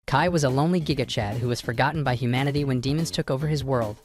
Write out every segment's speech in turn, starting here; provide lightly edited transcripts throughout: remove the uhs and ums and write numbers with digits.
Kai was a lonely Giga-Chad who was forgotten by humanity when demons took over his world.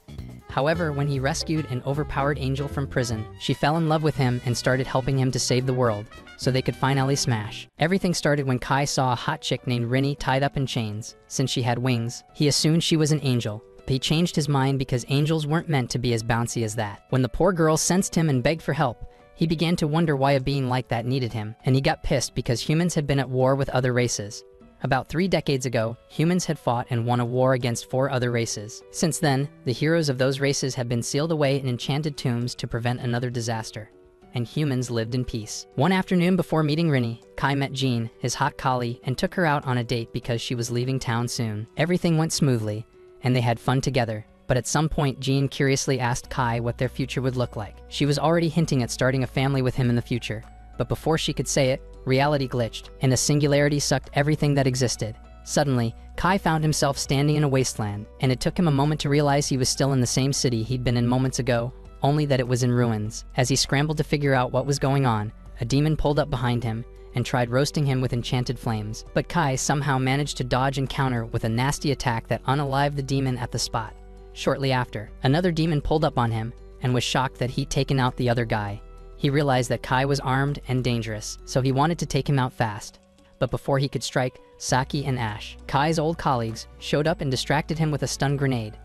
However, when he rescued an overpowered angel from prison, she fell in love with him and started helping him to save the world, so they could finally smash. Everything started when Kai saw a hot chick named Rinny tied up in chains. Since she had wings, he assumed she was an angel, but he changed his mind because angels weren't meant to be as bouncy as that. When the poor girl sensed him and begged for help, he began to wonder why a being like that needed him, and he got pissed because humans had been at war with other races. About 3 decades ago, humans had fought and won a war against 4 other races. Since then, the heroes of those races have been sealed away in enchanted tombs to prevent another disaster, and humans lived in peace. One afternoon before meeting Rinny, Kai met Jean, his hot collie, and took her out on a date because she was leaving town soon. Everything went smoothly, and they had fun together. But at some point, Jean curiously asked Kai what their future would look like. She was already hinting at starting a family with him in the future, but before she could say it, reality glitched, and a singularity sucked everything that existed. Suddenly, Kai found himself standing in a wasteland, and it took him a moment to realize he was still in the same city he'd been in moments ago, only that it was in ruins. As he scrambled to figure out what was going on, a demon pulled up behind him and tried roasting him with enchanted flames. But Kai somehow managed to dodge and counter with a nasty attack that unalived the demon at the spot. Shortly after, another demon pulled up on him and was shocked that he'd taken out the other guy. He realized that Kai was armed and dangerous, so he wanted to take him out fast. But before he could strike, Saki and Ash, Kai's old colleagues, showed up and distracted him with a stun grenade.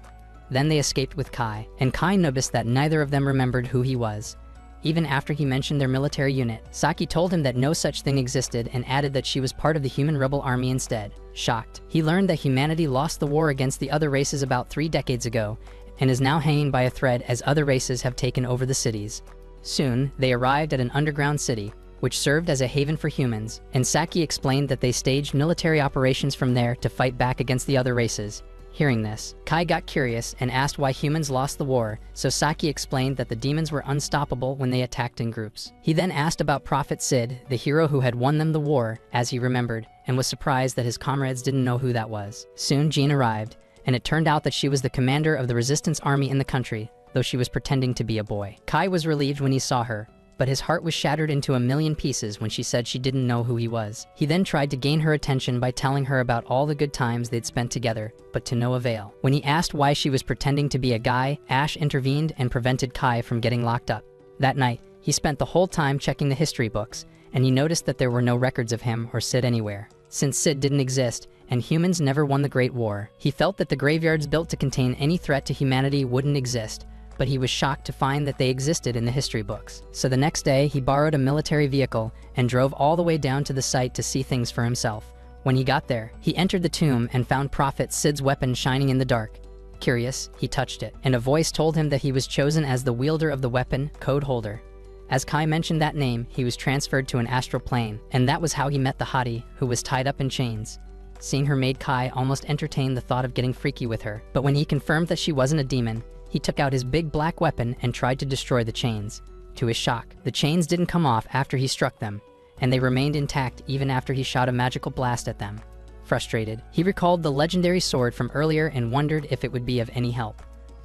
Then they escaped with Kai, and Kai noticed that neither of them remembered who he was. Even after he mentioned their military unit, Saki told him that no such thing existed and added that she was part of the human rebel army instead. Shocked, he learned that humanity lost the war against the other races about 3 decades ago and is now hanging by a thread as other races have taken over the cities. Soon, they arrived at an underground city, which served as a haven for humans, and Saki explained that they staged military operations from there to fight back against the other races. Hearing this, Kai got curious and asked why humans lost the war, so Saki explained that the demons were unstoppable when they attacked in groups. He then asked about Prophet Sid, the hero who had won them the war, as he remembered, and was surprised that his comrades didn't know who that was. Soon Jean arrived, and it turned out that she was the commander of the resistance army in the country, though she was pretending to be a boy. Kai was relieved when he saw her, but his heart was shattered into a million pieces when she said she didn't know who he was. He then tried to gain her attention by telling her about all the good times they'd spent together, but to no avail. When he asked why she was pretending to be a guy, Ash intervened and prevented Kai from getting locked up. That night, he spent the whole time checking the history books, and he noticed that there were no records of him or Sid anywhere. Since Sid didn't exist, and humans never won the Great War, he felt that the graveyards built to contain any threat to humanity wouldn't exist, but he was shocked to find that they existed in the history books. So the next day, he borrowed a military vehicle and drove all the way down to the site to see things for himself. When he got there, he entered the tomb and found Prophet Sid's weapon shining in the dark. Curious, he touched it, and a voice told him that he was chosen as the wielder of the weapon, Code Holder. As Kai mentioned that name, he was transferred to an astral plane, and that was how he met the hottie, who was tied up in chains. Seeing her made Kai almost entertain the thought of getting freaky with her, but when he confirmed that she wasn't a demon, he took out his big black weapon and tried to destroy the chains. To his shock, the chains didn't come off after he struck them, and they remained intact even after he shot a magical blast at them. Frustrated, he recalled the legendary sword from earlier and wondered if it would be of any help.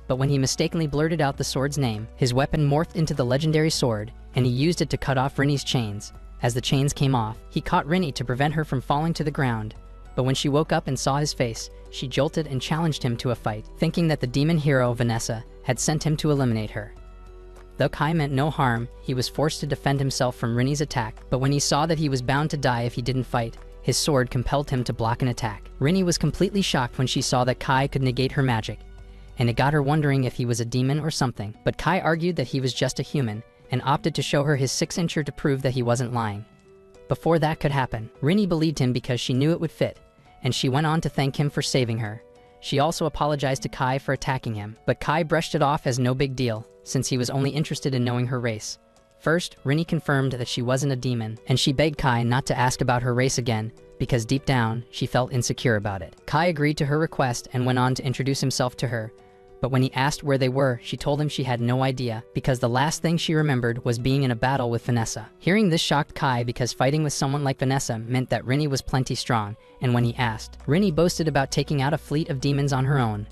But when he mistakenly blurted out the sword's name, his weapon morphed into the legendary sword, and he used it to cut off Rinny's chains. As the chains came off, he caught Rinny to prevent her from falling to the ground. But when she woke up and saw his face, she jolted and challenged him to a fight, thinking that the demon hero, Vanessa, had sent him to eliminate her. Though Kai meant no harm, he was forced to defend himself from Rinny's attack, but when he saw that he was bound to die if he didn't fight, his sword compelled him to block an attack. Rinny was completely shocked when she saw that Kai could negate her magic, and it got her wondering if he was a demon or something. But Kai argued that he was just a human, and opted to show her his 6-incher to prove that he wasn't lying. Before that could happen, Rinny believed him because she knew it would fit, and she went on to thank him for saving her. She also apologized to Kai for attacking him, but Kai brushed it off as no big deal, since he was only interested in knowing her race. First, Rinny confirmed that she wasn't a demon, and she begged Kai not to ask about her race again, because deep down, she felt insecure about it. Kai agreed to her request and went on to introduce himself to her, but when he asked where they were, she told him she had no idea, because the last thing she remembered was being in a battle with Vanessa. Hearing this shocked Kai because fighting with someone like Vanessa meant that Rinny was plenty strong, and when he asked, Rinny boasted about taking out a fleet of demons on her own.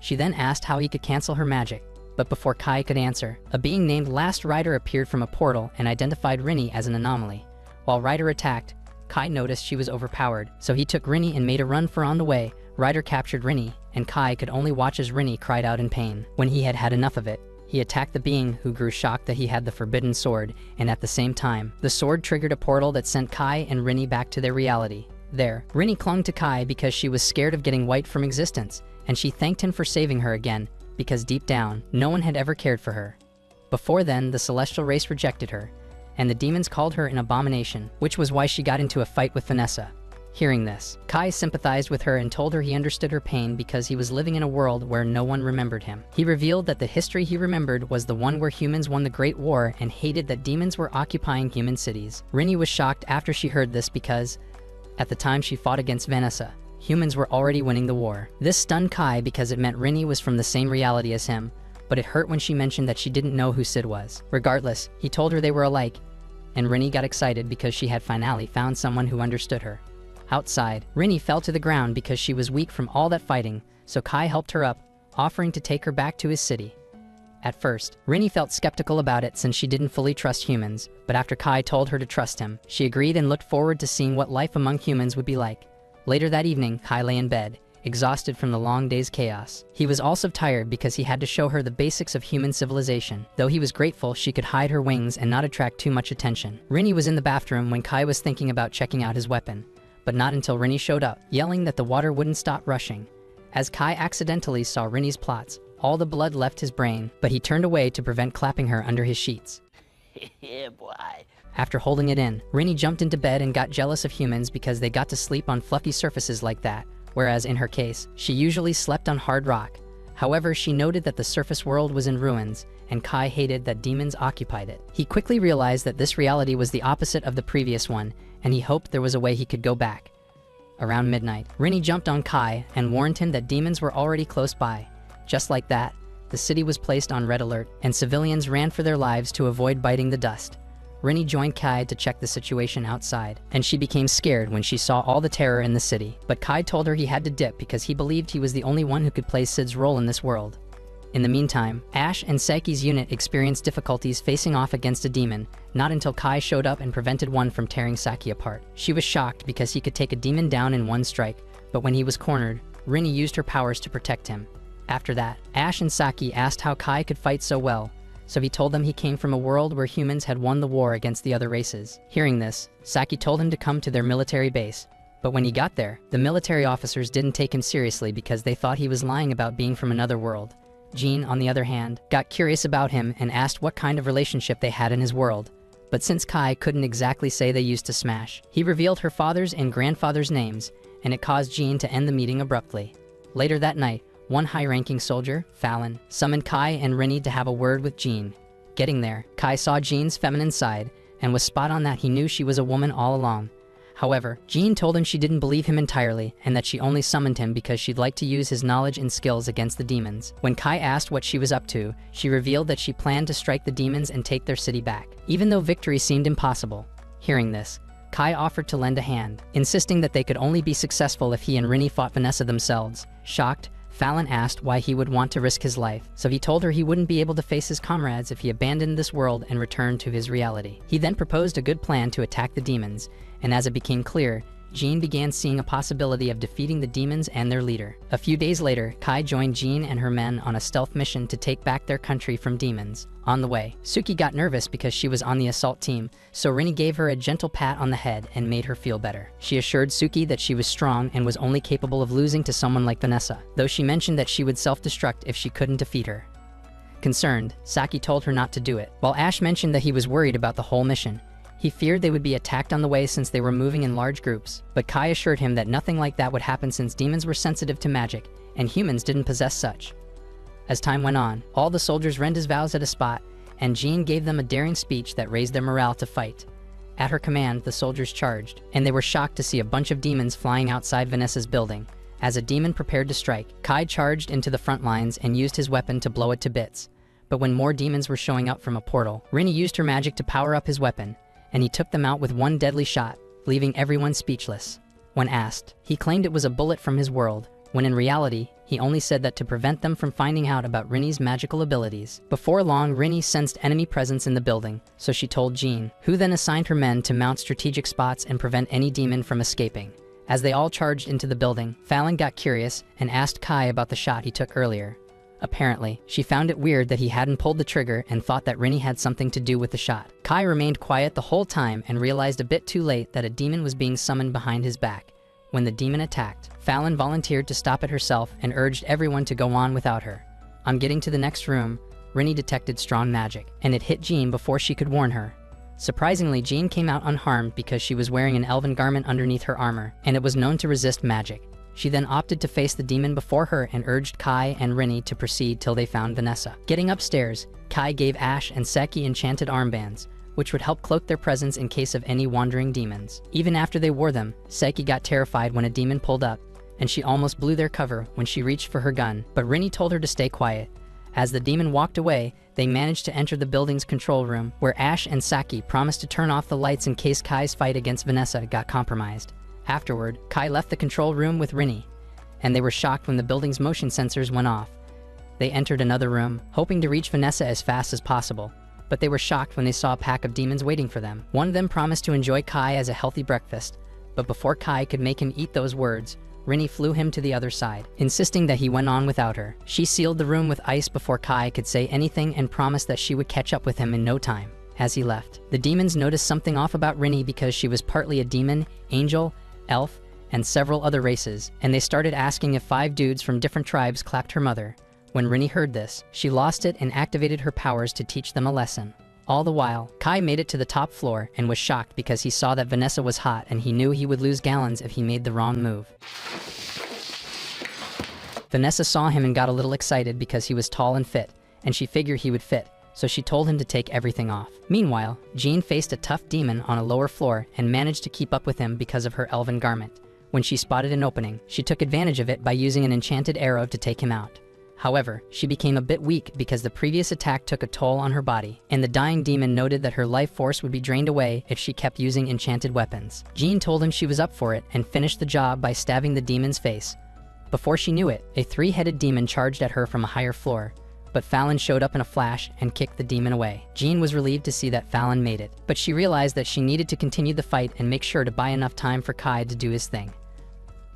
She then asked how he could cancel her magic, but before Kai could answer, a being named Last Rider appeared from a portal and identified Rinny as an anomaly. While Rider attacked, Kai noticed she was overpowered, so he took Rinny and made a run for on the way. Ryder captured Rinny, and Kai could only watch as Rinny cried out in pain. When he had had enough of it, he attacked the being, who grew shocked that he had the forbidden sword, and at the same time, the sword triggered a portal that sent Kai and Rinny back to their reality. There, Rinny clung to Kai because she was scared of getting wiped from existence, and she thanked him for saving her again, because deep down, no one had ever cared for her. Before then, the celestial race rejected her, and the demons called her an abomination, which was why she got into a fight with Vanessa. Hearing this, Kai sympathized with her and told her he understood her pain because he was living in a world where no one remembered him. He revealed that the history he remembered was the one where humans won the Great War and hated that demons were occupying human cities. Rinny was shocked after she heard this because, at the time she fought against Vanessa, humans were already winning the war. This stunned Kai because it meant Rinny was from the same reality as him, but it hurt when she mentioned that she didn't know who Sid was. Regardless, he told her they were alike, and Rinny got excited because she had finally found someone who understood her. Outside, Rinny fell to the ground because she was weak from all that fighting, so Kai helped her up, offering to take her back to his city. At first, Rinny felt skeptical about it since she didn't fully trust humans, but after Kai told her to trust him, she agreed and looked forward to seeing what life among humans would be like. Later that evening, Kai lay in bed, exhausted from the long day's chaos. He was also tired because he had to show her the basics of human civilization. Though he was grateful she could hide her wings and not attract too much attention. Rinny was in the bathroom when Kai was thinking about checking out his weapon, but not until Rinny showed up, yelling that the water wouldn't stop rushing. As Kai accidentally saw Rinny's plots, all the blood left his brain, but he turned away to prevent clapping her under his sheets. Yeah, boy. After holding it in, Rinny jumped into bed and got jealous of humans because they got to sleep on fluffy surfaces like that, whereas in her case, she usually slept on hard rock. However, she noted that the surface world was in ruins, and Kai hated that demons occupied it. He quickly realized that this reality was the opposite of the previous one, and he hoped there was a way he could go back. Around midnight, Rinny jumped on Kai and warned him that demons were already close by. Just like that, the city was placed on red alert, and civilians ran for their lives to avoid biting the dust. Rinny joined Kai to check the situation outside, and she became scared when she saw all the terror in the city. But Kai told her he had to dip because he believed he was the only one who could play Sid's role in this world. In the meantime, Ash and Saki's unit experienced difficulties facing off against a demon, not until Kai showed up and prevented one from tearing Saki apart. She was shocked because he could take a demon down in one strike, but when he was cornered, Rinny used her powers to protect him. After that, Ash and Saki asked how Kai could fight so well, so he told them he came from a world where humans had won the war against the other races. Hearing this, Saki told him to come to their military base, but when he got there, the military officers didn't take him seriously because they thought he was lying about being from another world. Jean, on the other hand, got curious about him and asked what kind of relationship they had in his world. But since Kai couldn't exactly say they used to smash, he revealed her father's and grandfather's names, and it caused Jean to end the meeting abruptly. Later that night, one high-ranking soldier, Fallon, summoned Kai and Rinny to have a word with Jean. Getting there, Kai saw Jean's feminine side, and was spot on that he knew she was a woman all along. However, Jean told him she didn't believe him entirely, and that she only summoned him because she'd like to use his knowledge and skills against the demons. When Kai asked what she was up to, she revealed that she planned to strike the demons and take their city back, even though victory seemed impossible. Hearing this, Kai offered to lend a hand, insisting that they could only be successful if he and Rinny fought Vanessa themselves. Shocked, Fallon asked why he would want to risk his life, so he told her he wouldn't be able to face his comrades if he abandoned this world and returned to his reality. He then proposed a good plan to attack the demons, and as it became clear, Jean began seeing a possibility of defeating the demons and their leader. A few days later, Kai joined Jean and her men on a stealth mission to take back their country from demons. On the way, Suki got nervous because she was on the assault team, so Rinny gave her a gentle pat on the head and made her feel better. She assured Suki that she was strong and was only capable of losing to someone like Vanessa, though she mentioned that she would self-destruct if she couldn't defeat her. Concerned, Saki told her not to do it, while Ash mentioned that he was worried about the whole mission. He feared they would be attacked on the way since they were moving in large groups, but Kai assured him that nothing like that would happen since demons were sensitive to magic, and humans didn't possess such. As time went on, all the soldiers rendered vows at a spot, and Jean gave them a daring speech that raised their morale to fight. At her command, the soldiers charged, and they were shocked to see a bunch of demons flying outside Vanessa's building. As a demon prepared to strike, Kai charged into the front lines and used his weapon to blow it to bits. But when more demons were showing up from a portal, Rinny used her magic to power up his weapon, and he took them out with one deadly shot, leaving everyone speechless. When asked, he claimed it was a bullet from his world, when in reality, he only said that to prevent them from finding out about Rinny's magical abilities. Before long, Rinny sensed enemy presence in the building, so she told Jean, who then assigned her men to mount strategic spots and prevent any demon from escaping. As they all charged into the building, Fallon got curious and asked Kai about the shot he took earlier. Apparently, she found it weird that he hadn't pulled the trigger and thought that Rinny had something to do with the shot. Kai remained quiet the whole time and realized a bit too late that a demon was being summoned behind his back. When the demon attacked, Fallon volunteered to stop it herself and urged everyone to go on without her. On getting to the next room, Rinny detected strong magic, and it hit Jean before she could warn her. Surprisingly, Jean came out unharmed because she was wearing an elven garment underneath her armor, and it was known to resist magic. She then opted to face the demon before her and urged Kai and Rinny to proceed till they found Vanessa. Getting upstairs, Kai gave Ash and Seki enchanted armbands, which would help cloak their presence in case of any wandering demons. Even after they wore them, Seki got terrified when a demon pulled up, and she almost blew their cover when she reached for her gun, but Rinny told her to stay quiet. As the demon walked away, they managed to enter the building's control room, where Ash and Saki promised to turn off the lights in case Kai's fight against Vanessa got compromised. Afterward, Kai left the control room with Rinny, and they were shocked when the building's motion sensors went off. They entered another room, hoping to reach Vanessa as fast as possible, but they were shocked when they saw a pack of demons waiting for them. One of them promised to enjoy Kai as a healthy breakfast, but before Kai could make him eat those words, Rinny flew him to the other side, insisting that he went on without her. She sealed the room with ice before Kai could say anything and promised that she would catch up with him in no time. As he left, the demons noticed something off about Rinny because she was partly a demon, angel, elf, and several other races, and they started asking if 5 dudes from different tribes clapped her mother. When Rinny heard this, she lost it and activated her powers to teach them a lesson. All the while, Kai made it to the top floor and was shocked because he saw that Vanessa was hot and he knew he would lose gallons if he made the wrong move. Vanessa saw him and got a little excited because he was tall and fit, and she figured he would fit, so she told him to take everything off. Meanwhile, Jean faced a tough demon on a lower floor and managed to keep up with him because of her elven garment. When she spotted an opening, she took advantage of it by using an enchanted arrow to take him out. However, she became a bit weak because the previous attack took a toll on her body, and the dying demon noted that her life force would be drained away if she kept using enchanted weapons. Jean told him she was up for it and finished the job by stabbing the demon's face. Before she knew it, a 3-headed demon charged at her from a higher floor, but Fallon showed up in a flash and kicked the demon away. Jean was relieved to see that Fallon made it, but she realized that she needed to continue the fight and make sure to buy enough time for Kai to do his thing.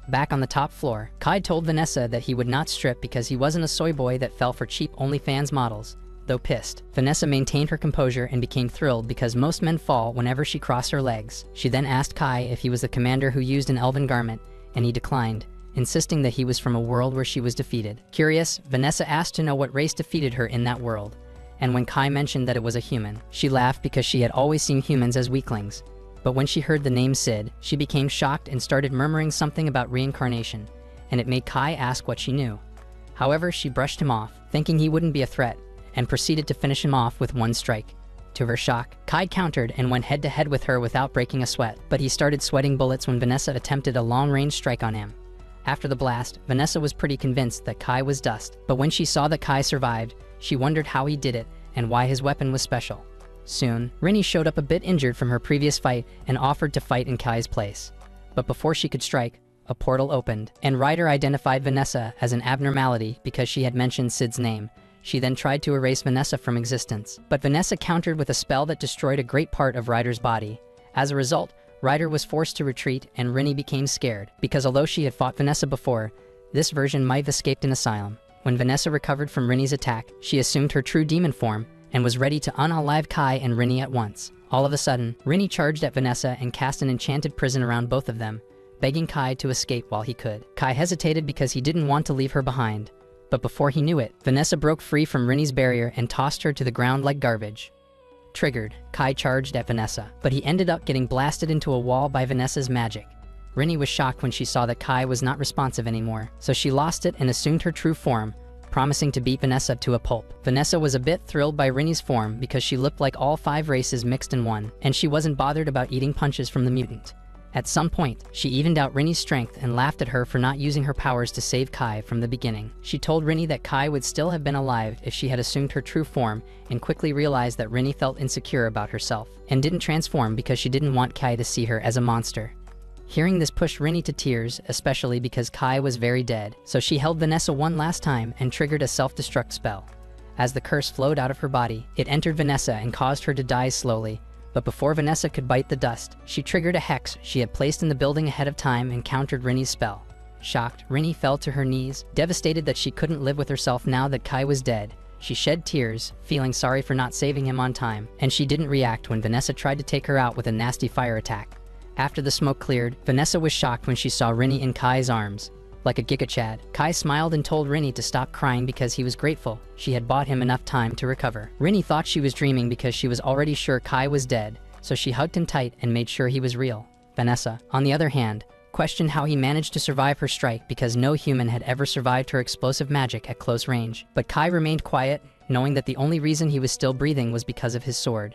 Back on the top floor, Kai told Vanessa that he would not strip because he wasn't a soy boy that fell for cheap OnlyFans models. Though pissed, Vanessa maintained her composure and became thrilled because most men fall whenever she crossed her legs. She then asked Kai if he was the commander who used an elven garment, and he declined, insisting that he was from a world where she was defeated. Curious, Vanessa asked to know what race defeated her in that world, and when Kai mentioned that it was a human, she laughed because she had always seen humans as weaklings. But when she heard the name Sid, she became shocked and started murmuring something about reincarnation, and it made Kai ask what she knew. However, she brushed him off, thinking he wouldn't be a threat, and proceeded to finish him off with one strike. To her shock, Kai countered and went head-to-head with her without breaking a sweat, but he started sweating bullets when Vanessa attempted a long-range strike on him. After the blast, Vanessa was pretty convinced that Kai was dust, but when she saw that Kai survived, she wondered how he did it and why his weapon was special. Soon, Rinny showed up a bit injured from her previous fight and offered to fight in Kai's place. But before she could strike, a portal opened, and Ryder identified Vanessa as an abnormality because she had mentioned Sid's name. She then tried to erase Vanessa from existence, but Vanessa countered with a spell that destroyed a great part of Ryder's body. As a result, Ryder was forced to retreat and Rinny became scared, because although she had fought Vanessa before, this version might have escaped an asylum. When Vanessa recovered from Rinny's attack, she assumed her true demon form and was ready to unalive Kai and Rinny at once. All of a sudden, Rinny charged at Vanessa and cast an enchanted prison around both of them, begging Kai to escape while he could. Kai hesitated because he didn't want to leave her behind, but before he knew it, Vanessa broke free from Rinny's barrier and tossed her to the ground like garbage. Triggered, Kai charged at Vanessa, but he ended up getting blasted into a wall by Vanessa's magic. Rinny was shocked when she saw that Kai was not responsive anymore, so she lost it and assumed her true form, promising to beat Vanessa to a pulp. Vanessa was a bit thrilled by Rinny's form because she looked like all 5 races mixed in one, and she wasn't bothered about eating punches from the mutant. At some point, she evened out Rinny's strength and laughed at her for not using her powers to save Kai from the beginning. She told Rinny that Kai would still have been alive if she had assumed her true form, and quickly realized that Rinny felt insecure about herself, and didn't transform because she didn't want Kai to see her as a monster. Hearing this pushed Rinny to tears, especially because Kai was very dead, so she held Vanessa one last time and triggered a self-destruct spell. As the curse flowed out of her body, it entered Vanessa and caused her to die slowly. But before Vanessa could bite the dust, she triggered a hex she had placed in the building ahead of time and countered Rinny's spell. Shocked, Rinny fell to her knees, devastated that she couldn't live with herself now that Kai was dead. She shed tears, feeling sorry for not saving him on time, and she didn't react when Vanessa tried to take her out with a nasty fire attack. After the smoke cleared, Vanessa was shocked when she saw Rinny in Kai's arms. Like a Giga Chad, Kai smiled and told Rinny to stop crying because he was grateful she had bought him enough time to recover. Rinny thought she was dreaming because she was already sure Kai was dead, so she hugged him tight and made sure he was real. Vanessa, on the other hand, questioned how he managed to survive her strike because no human had ever survived her explosive magic at close range. But Kai remained quiet, knowing that the only reason he was still breathing was because of his sword.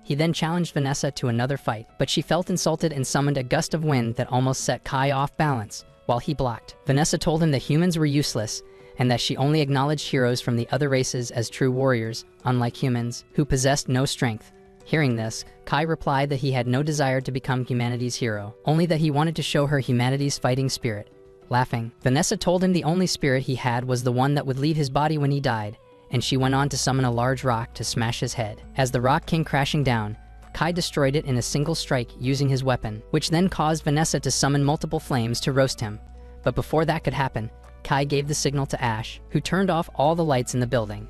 He then challenged Vanessa to another fight, but she felt insulted and summoned a gust of wind that almost set Kai off balance, while he blocked. Vanessa told him that humans were useless, and that she only acknowledged heroes from the other races as true warriors, unlike humans, who possessed no strength. Hearing this, Kai replied that he had no desire to become humanity's hero, only that he wanted to show her humanity's fighting spirit. Laughing, Vanessa told him the only spirit he had was the one that would leave his body when he died, and she went on to summon a large rock to smash his head. As the rock came crashing down, Kai destroyed it in a single strike using his weapon, which then caused Vanessa to summon multiple flames to roast him. But before that could happen, Kai gave the signal to Ash, who turned off all the lights in the building.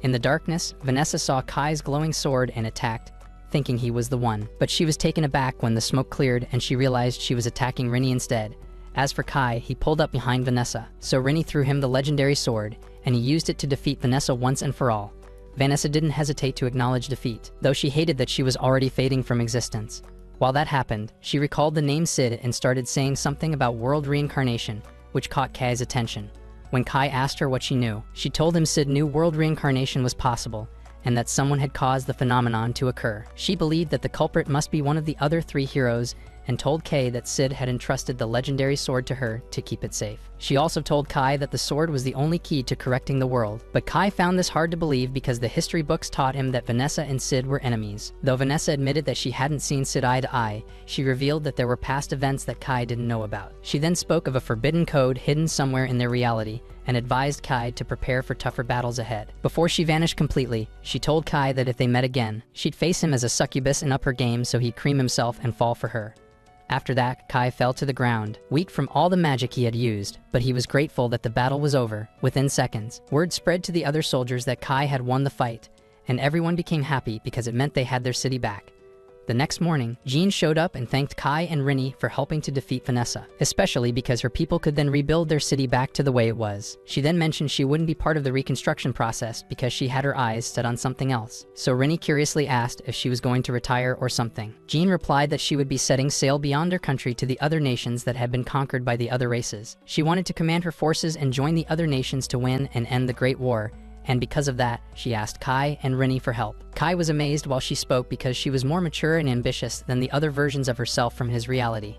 In the darkness, Vanessa saw Kai's glowing sword and attacked, thinking he was the one. But she was taken aback when the smoke cleared and she realized she was attacking Rinny instead. As for Kai, he pulled up behind Vanessa, so Rinny threw him the legendary sword, and he used it to defeat Vanessa once and for all. Vanessa didn't hesitate to acknowledge defeat, though she hated that she was already fading from existence. While that happened, she recalled the name Sid and started saying something about world reincarnation, which caught Kai's attention. When Kai asked her what she knew, she told him Sid knew world reincarnation was possible, and that someone had caused the phenomenon to occur. She believed that the culprit must be one of the other three heroes, and told Kai that Sid had entrusted the legendary sword to her to keep it safe. She also told Kai that the sword was the only key to correcting the world, but Kai found this hard to believe because the history books taught him that Vanessa and Sid were enemies. Though Vanessa admitted that she hadn't seen Sid eye to eye, she revealed that there were past events that Kai didn't know about. She then spoke of a forbidden code hidden somewhere in their reality, and advised Kai to prepare for tougher battles ahead. Before she vanished completely, she told Kai that if they met again, she'd face him as a succubus and up her game so he'd cream himself and fall for her. After that, Kai fell to the ground, weak from all the magic he had used, but he was grateful that the battle was over. Within seconds, word spread to the other soldiers that Kai had won the fight, and everyone became happy because it meant they had their city back. The next morning, Jean showed up and thanked Kai and Rinny for helping to defeat Vanessa, especially because her people could then rebuild their city back to the way it was. She then mentioned she wouldn't be part of the reconstruction process because she had her eyes set on something else. So Rinny curiously asked if she was going to retire or something. Jean replied that she would be setting sail beyond her country to the other nations that had been conquered by the other races. She wanted to command her forces and join the other nations to win and end the Great War, and because of that, she asked Kai and Rinny for help. Kai was amazed while she spoke because she was more mature and ambitious than the other versions of herself from his reality.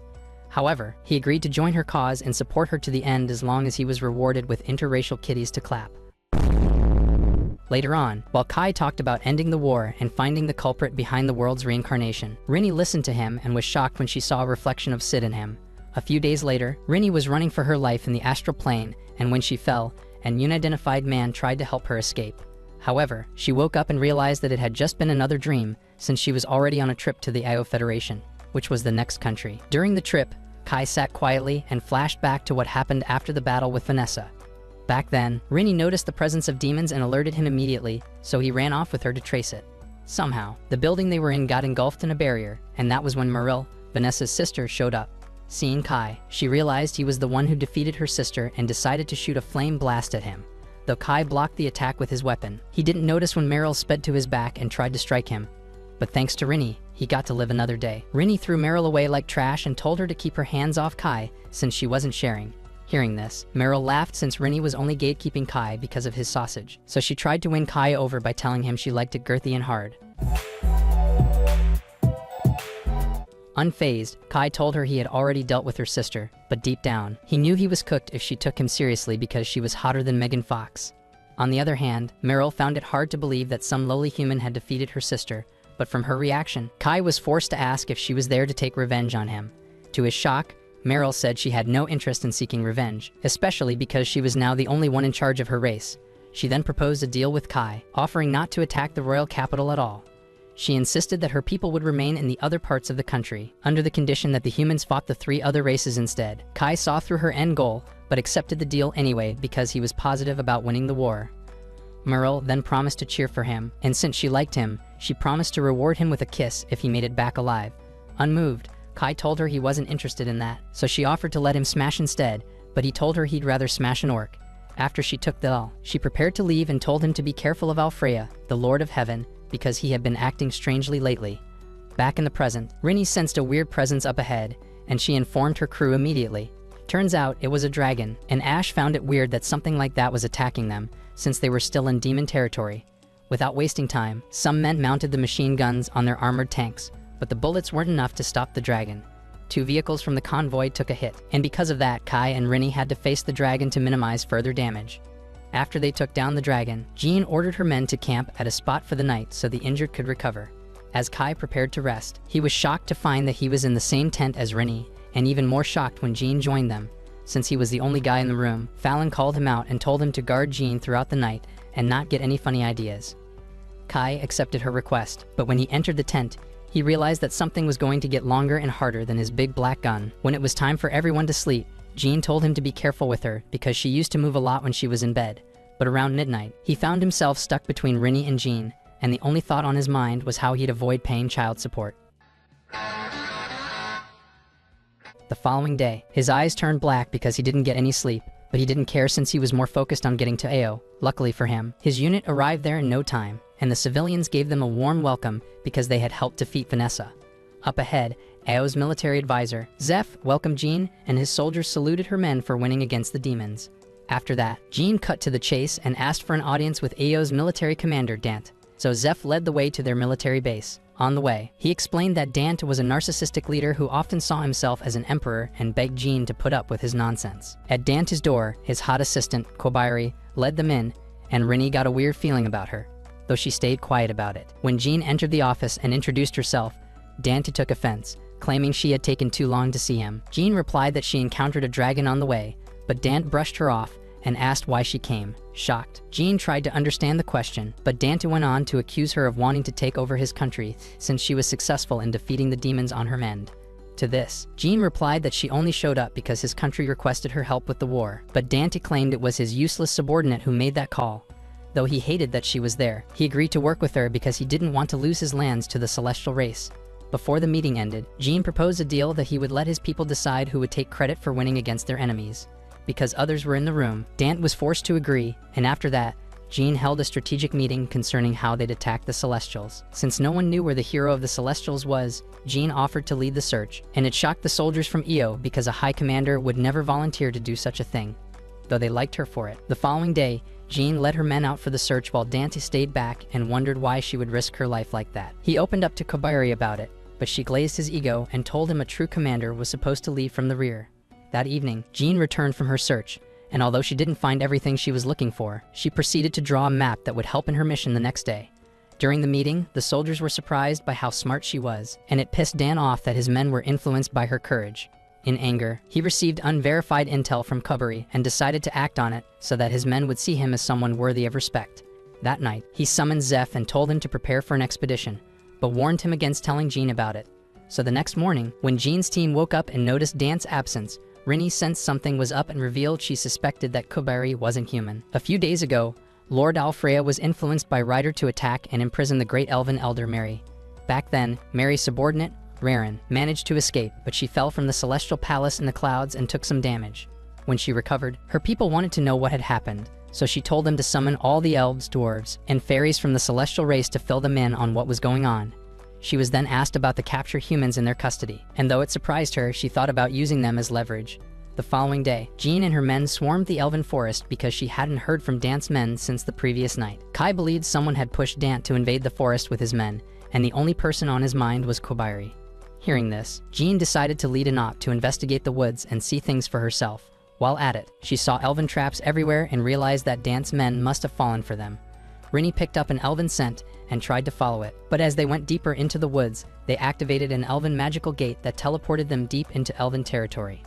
However, he agreed to join her cause and support her to the end as long as he was rewarded with interracial kitties to clap. Later on, while Kai talked about ending the war and finding the culprit behind the world's reincarnation, Rinny listened to him and was shocked when she saw a reflection of Sid in him. A few days later, Rinny was running for her life in the astral plane, and when she fell, an unidentified man tried to help her escape. However, she woke up and realized that it had just been another dream, since she was already on a trip to the Io Federation, which was the next country. During the trip, Kai sat quietly and flashed back to what happened after the battle with Vanessa. Back then, Rinny noticed the presence of demons and alerted him immediately, so he ran off with her to trace it. Somehow, the building they were in got engulfed in a barrier, and that was when Meryl, Vanessa's sister, showed up. Seeing Kai, she realized he was the one who defeated her sister and decided to shoot a flame blast at him. Though Kai blocked the attack with his weapon, he didn't notice when Meryl sped to his back and tried to strike him. But thanks to Rinny, he got to live another day. Rinny threw Meryl away like trash and told her to keep her hands off Kai since she wasn't sharing. Hearing this, Meryl laughed since Rinny was only gatekeeping Kai because of his sausage. So she tried to win Kai over by telling him she liked it girthy and hard. Unfazed, Kai told her he had already dealt with her sister, but deep down, he knew he was cooked if she took him seriously because she was hotter than Megan Fox. On the other hand, Meryl found it hard to believe that some lowly human had defeated her sister, but from her reaction, Kai was forced to ask if she was there to take revenge on him. To his shock, Meryl said she had no interest in seeking revenge, especially because she was now the only one in charge of her race. She then proposed a deal with Kai, offering not to attack the royal capital at all. She insisted that her people would remain in the other parts of the country, under the condition that the humans fought the 3 other races instead. Kai saw through her end goal, but accepted the deal anyway because he was positive about winning the war. Meryl then promised to cheer for him, and since she liked him, she promised to reward him with a kiss if he made it back alive. Unmoved, Kai told her he wasn't interested in that, so she offered to let him smash instead, but he told her he'd rather smash an orc. After she took the doll, she prepared to leave and told him to be careful of Alfreya, the Lord of Heaven, because he had been acting strangely lately. Back in the present, Rinny sensed a weird presence up ahead, and she informed her crew immediately. Turns out it was a dragon, and Ash found it weird that something like that was attacking them, since they were still in demon territory. Without wasting time, some men mounted the machine guns on their armored tanks, but the bullets weren't enough to stop the dragon. 2 vehicles from the convoy took a hit, and because of that, Kai and Rinny had to face the dragon to minimize further damage. After they took down the dragon, Jean ordered her men to camp at a spot for the night so the injured could recover. As Kai prepared to rest, he was shocked to find that he was in the same tent as Rinny, and even more shocked when Jean joined them. Since he was the only guy in the room, Fallon called him out and told him to guard Jean throughout the night and not get any funny ideas. Kai accepted her request, but when he entered the tent, he realized that something was going to get longer and harder than his big black gun. When it was time for everyone to sleep, Jean told him to be careful with her because she used to move a lot when she was in bed. But around midnight, he found himself stuck between Rinny and Jean, and the only thought on his mind was how he'd avoid paying child support. The following day, his eyes turned black because he didn't get any sleep, but he didn't care since he was more focused on getting to Ao. Luckily for him, his unit arrived there in no time, and the civilians gave them a warm welcome because they had helped defeat Vanessa. Up ahead, Ao's military advisor, Zeph, welcomed Jean, and his soldiers saluted her men for winning against the demons. After that, Jean cut to the chase and asked for an audience with Ao's military commander, Dant. So Zeph led the way to their military base. On the way, he explained that Dant was a narcissistic leader who often saw himself as an emperor and begged Jean to put up with his nonsense. At Dant's door, his hot assistant, Kobairi, led them in, and Rinny got a weird feeling about her, though she stayed quiet about it. When Jean entered the office and introduced herself, Dant took offense, claiming she had taken too long to see him. Jean replied that she encountered a dragon on the way, but Dant brushed her off and asked why she came, shocked. Jean tried to understand the question, but Dante went on to accuse her of wanting to take over his country since she was successful in defeating the demons on her end. To this, Jean replied that she only showed up because his country requested her help with the war, but Dante claimed it was his useless subordinate who made that call. Though he hated that she was there, he agreed to work with her because he didn't want to lose his lands to the celestial race. Before the meeting ended, Jean proposed a deal that he would let his people decide who would take credit for winning against their enemies. Because others were in the room, Dant was forced to agree, and after that, Jean held a strategic meeting concerning how they'd attack the Celestials. Since no one knew where the hero of the Celestials was, Jean offered to lead the search, and it shocked the soldiers from Io because a high commander would never volunteer to do such a thing, though they liked her for it. The following day, Jean led her men out for the search while Dante stayed back and wondered why she would risk her life like that. He opened up to Kobairi about it, but she glazed his ego and told him a true commander was supposed to lead from the rear. That evening, Jean returned from her search, and although she didn't find everything she was looking for, she proceeded to draw a map that would help in her mission the next day. During the meeting, the soldiers were surprised by how smart she was, and it pissed Dan off that his men were influenced by her courage. In anger, he received unverified intel from Kobairi and decided to act on it so that his men would see him as someone worthy of respect. That night, he summoned Zeph and told him to prepare for an expedition, but warned him against telling Jean about it. So the next morning, when Jean's team woke up and noticed Dan's absence, Rinny sensed something was up and revealed she suspected that Kobairi wasn't human. A few days ago, Lord Alfreya was influenced by Ryder to attack and imprison the great elven elder Mary. Back then, Mary's subordinate, Raren, managed to escape, but she fell from the celestial palace in the clouds and took some damage. When she recovered, her people wanted to know what had happened, so she told them to summon all the elves, dwarves, and fairies from the celestial race to fill them in on what was going on. She was then asked about the captured humans in their custody, and though it surprised her, she thought about using them as leverage. The following day, Jean and her men swarmed the elven forest because she hadn't heard from Dante's men since the previous night. Kai believed someone had pushed Dante to invade the forest with his men, and the only person on his mind was Kobairi. Hearing this, Jean decided to lead Anat to investigate the woods and see things for herself. While at it, she saw elven traps everywhere and realized that Dante's men must have fallen for them. Rinny picked up an elven scent and tried to follow it. But as they went deeper into the woods, they activated an elven magical gate that teleported them deep into elven territory.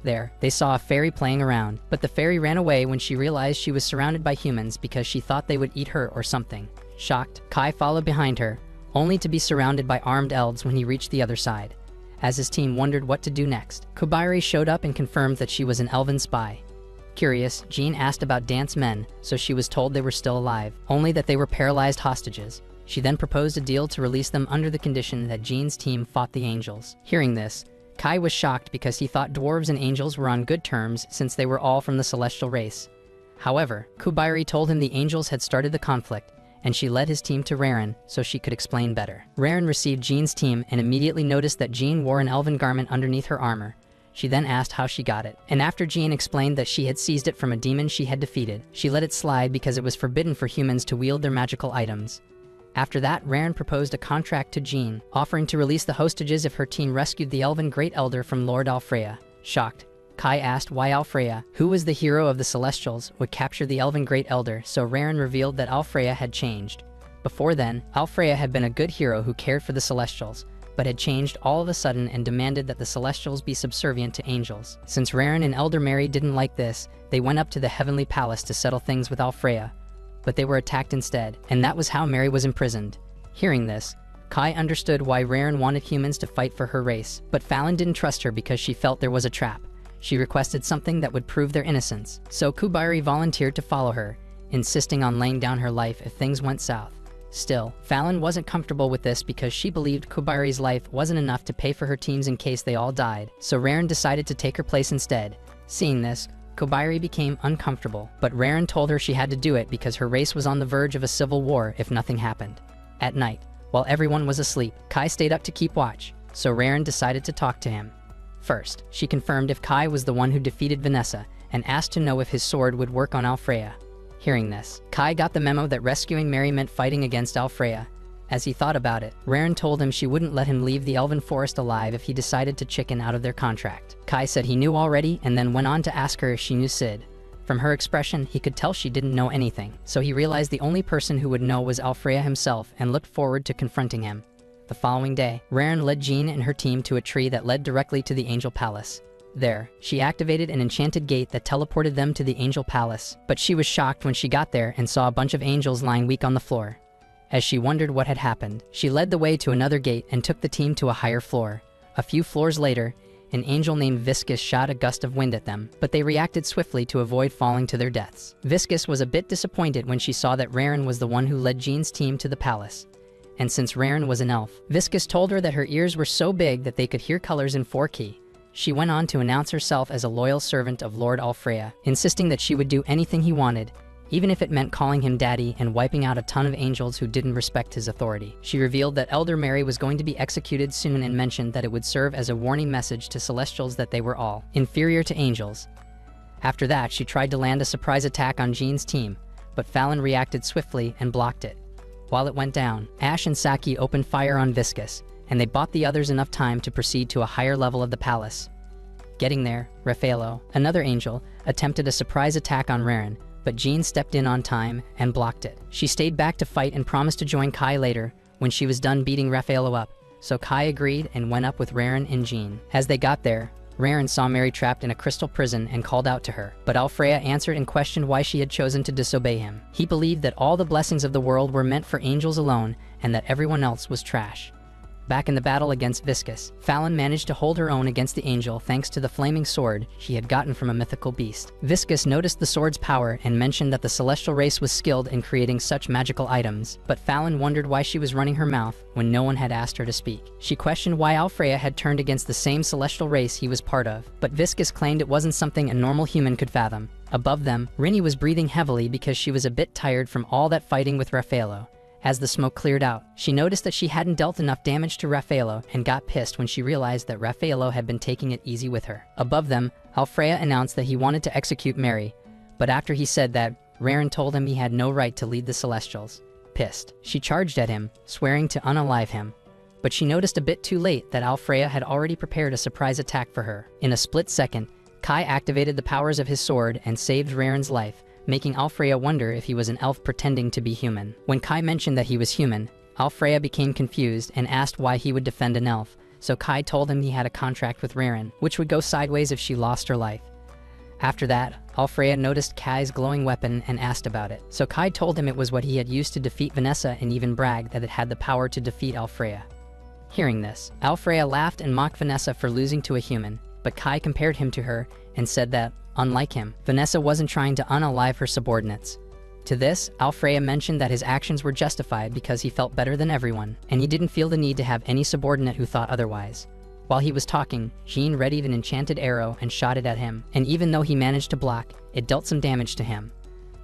There, they saw a fairy playing around, but the fairy ran away when she realized she was surrounded by humans because she thought they would eat her or something. Shocked, Kai followed behind her, only to be surrounded by armed elves when he reached the other side. As his team wondered what to do next, Kubairi showed up and confirmed that she was an elven spy. Curious, Jean asked about Dance Men, so she was told they were still alive, only that they were paralyzed hostages. She then proposed a deal to release them under the condition that Jean's team fought the angels. Hearing this, Kai was shocked because he thought dwarves and angels were on good terms since they were all from the celestial race. However, Kubairi told him the angels had started the conflict, and she led his team to Raren so she could explain better. Raren received Jean's team and immediately noticed that Jean wore an elven garment underneath her armor. She then asked how she got it, and after Jean explained that she had seized it from a demon she had defeated, she let it slide because it was forbidden for humans to wield their magical items. After that, Raren proposed a contract to Jean, offering to release the hostages if her team rescued the elven Great Elder from Lord Alfreya. Shocked, Kai asked why Alfreya, who was the hero of the Celestials, would capture the elven Great Elder, so Raren revealed that Alfreya had changed. Before then, Alfreya had been a good hero who cared for the Celestials, but had changed all of a sudden and demanded that the Celestials be subservient to angels. Since Raren and Elder Mary didn't like this, they went up to the Heavenly Palace to settle things with Alfreya, but they were attacked instead, and that was how Mary was imprisoned. Hearing this, Kai understood why Raren wanted humans to fight for her race, but Fallon didn't trust her because she felt there was a trap. She requested something that would prove their innocence, so Kubairi volunteered to follow her, insisting on laying down her life if things went south. Still, Fallon wasn't comfortable with this because she believed Kubairi's life wasn't enough to pay for her teams in case they all died, so Raren decided to take her place instead. Seeing this, Kubairi became uncomfortable, but Raren told her she had to do it because her race was on the verge of a civil war if nothing happened. At night, while everyone was asleep, Kai stayed up to keep watch, so Raren decided to talk to him. First, she confirmed if Kai was the one who defeated Vanessa, and asked to know if his sword would work on Alfreya. Hearing this, Kai got the memo that rescuing Mary meant fighting against Alfreya. As he thought about it, Raren told him she wouldn't let him leave the Elven Forest alive if he decided to chicken out of their contract. Kai said he knew already and then went on to ask her if she knew Sid. From her expression, he could tell she didn't know anything, so he realized the only person who would know was Alfreya himself and looked forward to confronting him. The following day, Raren led Jean and her team to a tree that led directly to the Angel Palace. There, she activated an enchanted gate that teleported them to the Angel Palace, but she was shocked when she got there and saw a bunch of angels lying weak on the floor. As she wondered what had happened, she led the way to another gate and took the team to a higher floor. A few floors later, an angel named Viscus shot a gust of wind at them, but they reacted swiftly to avoid falling to their deaths. Viscus was a bit disappointed when she saw that Raren was the one who led Jean's team to the palace. And since Raren was an elf, Viscus told her that her ears were so big that they could hear colors in 4-key. She went on to announce herself as a loyal servant of Lord Alfreya, insisting that she would do anything he wanted, even if it meant calling him daddy and wiping out a ton of angels who didn't respect his authority. She revealed that Elder Mary was going to be executed soon and mentioned that it would serve as a warning message to Celestials that they were all inferior to angels. After that, she tried to land a surprise attack on Jean's team, but Fallon reacted swiftly and blocked it. While it went down, Ash and Saki opened fire on Viscus, and they bought the others enough time to proceed to a higher level of the palace. Getting there, Raffaello, another angel, attempted a surprise attack on Raren, but Jean stepped in on time and blocked it. She stayed back to fight and promised to join Kai later when she was done beating Raffaello up, so Kai agreed and went up with Raren and Jean. As they got there, Raren saw Mary trapped in a crystal prison and called out to her, but Alfreya answered and questioned why she had chosen to disobey him. He believed that all the blessings of the world were meant for angels alone and that everyone else was trash. Back in the battle against Viscus, Fallon managed to hold her own against the angel thanks to the flaming sword she had gotten from a mythical beast. Viscus noticed the sword's power and mentioned that the celestial race was skilled in creating such magical items, but Fallon wondered why she was running her mouth when no one had asked her to speak. She questioned why Alfreya had turned against the same celestial race he was part of, but Viscus claimed it wasn't something a normal human could fathom. Above them, Rinny was breathing heavily because she was a bit tired from all that fighting with Raffaello. As the smoke cleared out, she noticed that she hadn't dealt enough damage to Raffaello and got pissed when she realized that Raffaello had been taking it easy with her. Above them, Alfreya announced that he wanted to execute Mary, but after he said that, Raren told him he had no right to lead the Celestials. Pissed, she charged at him, swearing to unalive him. But she noticed a bit too late that Alfreya had already prepared a surprise attack for her. In a split second, Kai activated the powers of his sword and saved Raren's life, making Alfreya wonder if he was an elf pretending to be human. When Kai mentioned that he was human, Alfreya became confused and asked why he would defend an elf, so Kai told him he had a contract with Raren, which would go sideways if she lost her life. After that, Alfreya noticed Kai's glowing weapon and asked about it, so Kai told him it was what he had used to defeat Vanessa and even bragged that it had the power to defeat Alfreya. Hearing this, Alfreya laughed and mocked Vanessa for losing to a human, but Kai compared him to her and said that, unlike him, Vanessa wasn't trying to unalive her subordinates. To this, Alfreya mentioned that his actions were justified because he felt better than everyone, and he didn't feel the need to have any subordinate who thought otherwise. While he was talking, Jean readied an enchanted arrow and shot it at him, and even though he managed to block, it dealt some damage to him.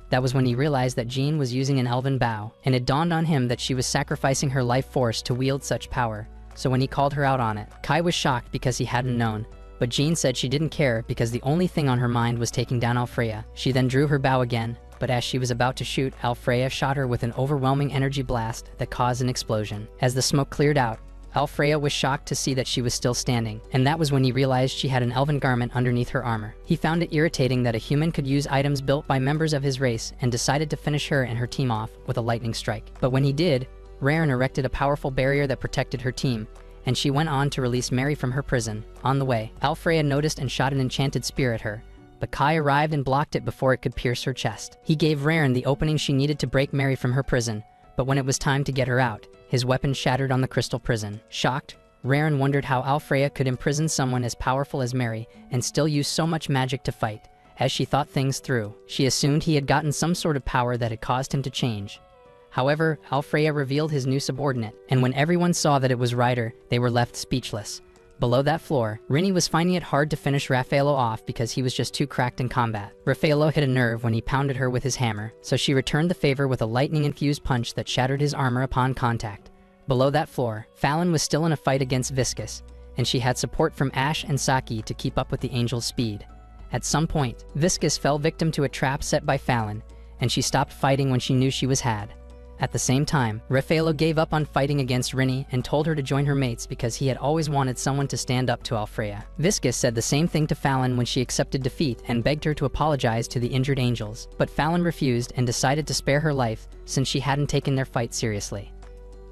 That was when he realized that Jean was using an elven bow, and it dawned on him that she was sacrificing her life force to wield such power, so when he called her out on it, Kai was shocked because he hadn't known. But Jean said she didn't care because the only thing on her mind was taking down Alfreya. She then drew her bow again, but as she was about to shoot, Alfreya shot her with an overwhelming energy blast that caused an explosion. As the smoke cleared out, Alfreya was shocked to see that she was still standing, and that was when he realized she had an elven garment underneath her armor. He found it irritating that a human could use items built by members of his race and decided to finish her and her team off with a lightning strike. But when he did, Raren erected a powerful barrier that protected her team, and she went on to release Mary from her prison. On the way, Alfreya noticed and shot an enchanted spear at her, but Kai arrived and blocked it before it could pierce her chest. He gave Raren the opening she needed to break Mary from her prison, but when it was time to get her out, his weapon shattered on the crystal prison. Shocked, Raren wondered how Alfreya could imprison someone as powerful as Mary and still use so much magic to fight. As she thought things through, she assumed he had gotten some sort of power that had caused him to change. However, Alfreya revealed his new subordinate, and when everyone saw that it was Ryder, they were left speechless. Below that floor, Rinny was finding it hard to finish Raffaello off because he was just too cracked in combat. Raffaello hit a nerve when he pounded her with his hammer, so she returned the favor with a lightning-infused punch that shattered his armor upon contact. Below that floor, Fallon was still in a fight against Viscus, and she had support from Ash and Saki to keep up with the Angel's speed. At some point, Viscus fell victim to a trap set by Fallon, and she stopped fighting when she knew she was had. At the same time, Raffaello gave up on fighting against Rinny and told her to join her mates because he had always wanted someone to stand up to Alfreya. Viscus said the same thing to Fallon when she accepted defeat and begged her to apologize to the injured angels, but Fallon refused and decided to spare her life since she hadn't taken their fight seriously.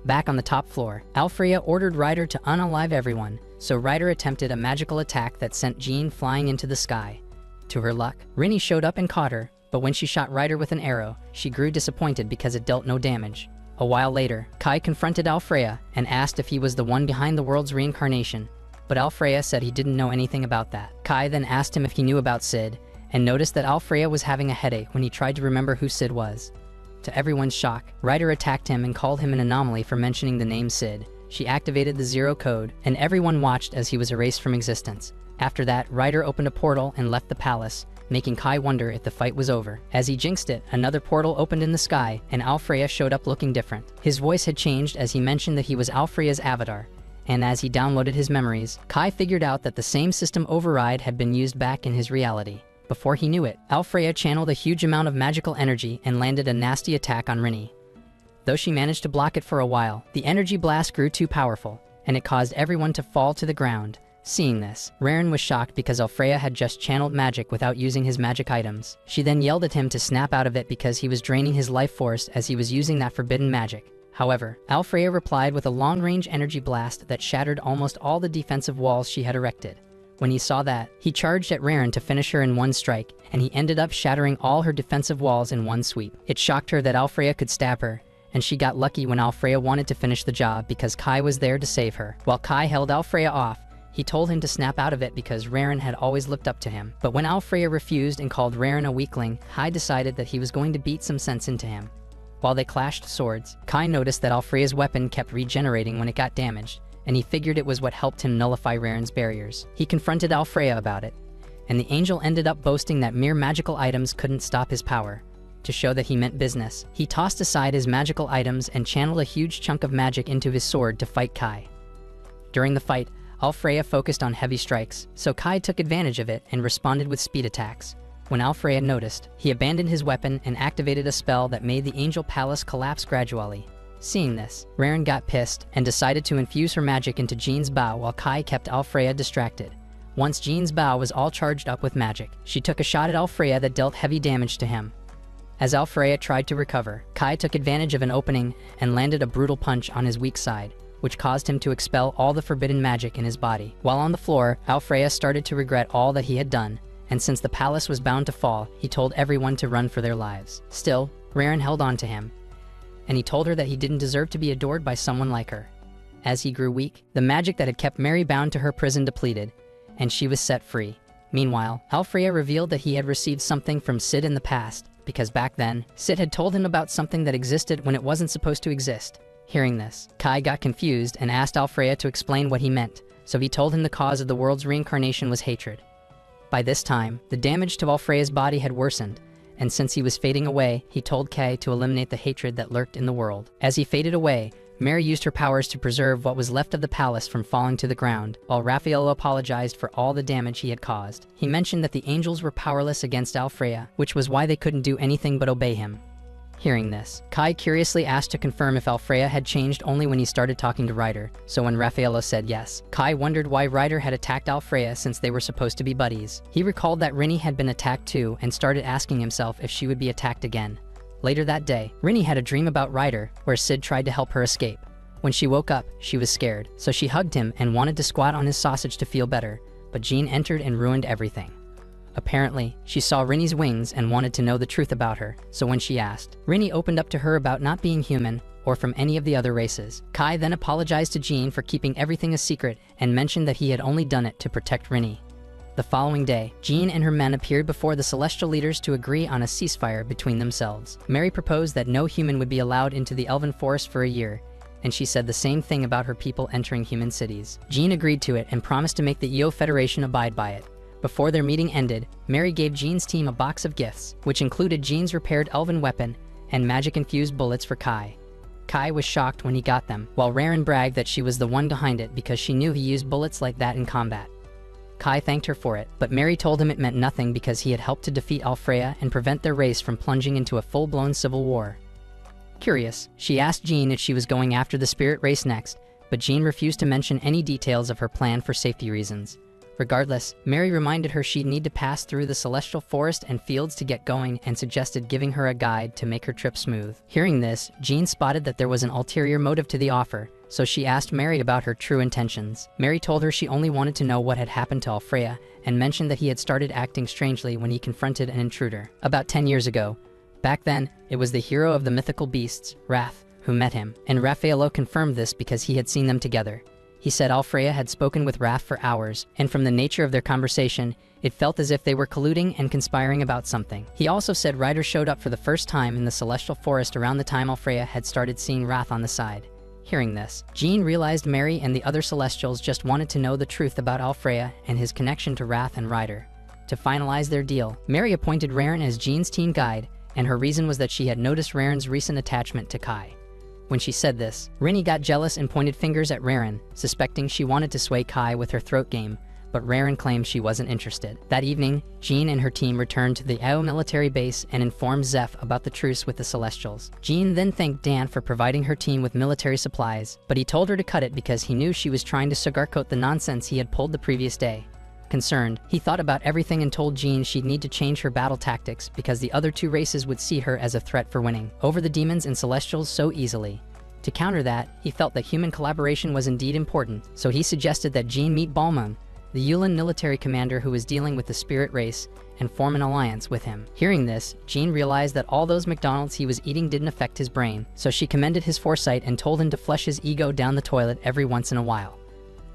Back on the top floor, Alfreya ordered Ryder to unalive everyone, so Ryder attempted a magical attack that sent Jean flying into the sky. To her luck, Rinny showed up and caught her, but when she shot Ryder with an arrow, she grew disappointed because it dealt no damage. A while later, Kai confronted Alfreya and asked if he was the one behind the world's reincarnation, but Alfreya said he didn't know anything about that. Kai then asked him if he knew about Sid, and noticed that Alfreya was having a headache when he tried to remember who Sid was. To everyone's shock, Ryder attacked him and called him an anomaly for mentioning the name Sid. She activated the Zero Code, and everyone watched as he was erased from existence. After that, Ryder opened a portal and left the palace, making Kai wonder if the fight was over. As he jinxed it, another portal opened in the sky, and Alfreya showed up looking different. His voice had changed as he mentioned that he was Alfreya's avatar, and as he downloaded his memories, Kai figured out that the same system override had been used back in his reality. Before he knew it, Alfreya channeled a huge amount of magical energy and landed a nasty attack on Rinny. Though she managed to block it for a while, the energy blast grew too powerful, and it caused everyone to fall to the ground. Seeing this, Raren was shocked because Alfreya had just channeled magic without using his magic items. She then yelled at him to snap out of it because he was draining his life force as he was using that forbidden magic. However, Alfreya replied with a long-range energy blast that shattered almost all the defensive walls she had erected. When he saw that, he charged at Raren to finish her in one strike, and he ended up shattering all her defensive walls in one sweep. It shocked her that Alfreya could stab her, and she got lucky when Alfreya wanted to finish the job because Kai was there to save her. While Kai held Alfreya off, he told him to snap out of it because Raren had always looked up to him. But when Alfreya refused and called Raren a weakling, Kai decided that he was going to beat some sense into him. While they clashed swords, Kai noticed that Alfreya's weapon kept regenerating when it got damaged, and he figured it was what helped him nullify Raren's barriers. He confronted Alfreya about it, and the angel ended up boasting that mere magical items couldn't stop his power. To show that he meant business, he tossed aside his magical items and channeled a huge chunk of magic into his sword to fight Kai. During the fight, Alfreya focused on heavy strikes, so Kai took advantage of it and responded with speed attacks. When Alfreya noticed, he abandoned his weapon and activated a spell that made the Angel Palace collapse gradually. Seeing this, Raren got pissed and decided to infuse her magic into Jean's bow while Kai kept Alfreya distracted. Once Jean's bow was all charged up with magic, she took a shot at Alfreya that dealt heavy damage to him. As Alfreya tried to recover, Kai took advantage of an opening and landed a brutal punch on his weak side, which caused him to expel all the forbidden magic in his body. While on the floor, Alfreya started to regret all that he had done, and since the palace was bound to fall, he told everyone to run for their lives. Still, Raren held on to him, and he told her that he didn't deserve to be adored by someone like her. As he grew weak, the magic that had kept Mary bound to her prison depleted, and she was set free. Meanwhile, Alfreya revealed that he had received something from Sid in the past, because back then, Sid had told him about something that existed when it wasn't supposed to exist. Hearing this, Kai got confused and asked Alfreya to explain what he meant, so he told him the cause of the world's reincarnation was hatred. By this time, the damage to Alfreya's body had worsened, and since he was fading away, he told Kai to eliminate the hatred that lurked in the world. As he faded away, Mary used her powers to preserve what was left of the palace from falling to the ground, while Raffaello apologized for all the damage he had caused. He mentioned that the angels were powerless against Alfreya, which was why they couldn't do anything but obey him. Hearing this, Kai curiously asked to confirm if Alfreya had changed only when he started talking to Ryder, so when Raffaello said yes, Kai wondered why Ryder had attacked Alfreya since they were supposed to be buddies. He recalled that Rinny had been attacked too and started asking himself if she would be attacked again. Later that day, Rinny had a dream about Ryder, where Sid tried to help her escape. When she woke up, she was scared, so she hugged him and wanted to squat on his sausage to feel better, but Jean entered and ruined everything. Apparently, she saw Rinny's wings and wanted to know the truth about her, so when she asked, Rinny opened up to her about not being human or from any of the other races. Kai then apologized to Jean for keeping everything a secret and mentioned that he had only done it to protect Rinny. The following day, Jean and her men appeared before the Celestial leaders to agree on a ceasefire between themselves. Mary proposed that no human would be allowed into the Elven Forest for a year, and she said the same thing about her people entering human cities. Jean agreed to it and promised to make the EO Federation abide by it. Before their meeting ended, Mary gave Jean's team a box of gifts, which included Jean's repaired elven weapon and magic-infused bullets for Kai. Kai was shocked when he got them, while Raren bragged that she was the one behind it because she knew he used bullets like that in combat. Kai thanked her for it, but Mary told him it meant nothing because he had helped to defeat Alfreya and prevent their race from plunging into a full-blown civil war. Curious, she asked Jean if she was going after the spirit race next, but Jean refused to mention any details of her plan for safety reasons. Regardless, Mary reminded her she'd need to pass through the celestial forest and fields to get going and suggested giving her a guide to make her trip smooth. Hearing this, Jean spotted that there was an ulterior motive to the offer, so she asked Mary about her true intentions. Mary told her she only wanted to know what had happened to Alfreya and mentioned that he had started acting strangely when he confronted an intruder about 10 years ago. Back then, it was the hero of the mythical beasts, Wrath, who met him, and Raffaello confirmed this because he had seen them together. He said Alfreya had spoken with Wrath for hours, and from the nature of their conversation, it felt as if they were colluding and conspiring about something. He also said Ryder showed up for the first time in the Celestial Forest around the time Alfreya had started seeing Wrath on the side. Hearing this, Jean realized Mary and the other Celestials just wanted to know the truth about Alfreya and his connection to Wrath and Ryder. To finalize their deal, Mary appointed Raren as Jean's team guide, and her reason was that she had noticed Raren's recent attachment to Kai. When she said this, Rinny got jealous and pointed fingers at Raren, suspecting she wanted to sway Kai with her throat game, but Raren claimed she wasn't interested. That evening, Jean and her team returned to the AO military base and informed Zeph about the truce with the Celestials. Jean then thanked Dan for providing her team with military supplies, but he told her to cut it because he knew she was trying to sugarcoat the nonsense he had pulled the previous day. Concerned, he thought about everything and told Jean she'd need to change her battle tactics because the other two races would see her as a threat for winning over the demons and Celestials so easily. To counter that, he felt that human collaboration was indeed important, so he suggested that Jean meet Balmung, the Yulin military commander who was dealing with the spirit race, and form an alliance with him. Hearing this, Jean realized that all those McDonald's he was eating didn't affect his brain, so she commended his foresight and told him to flush his ego down the toilet every once in a while.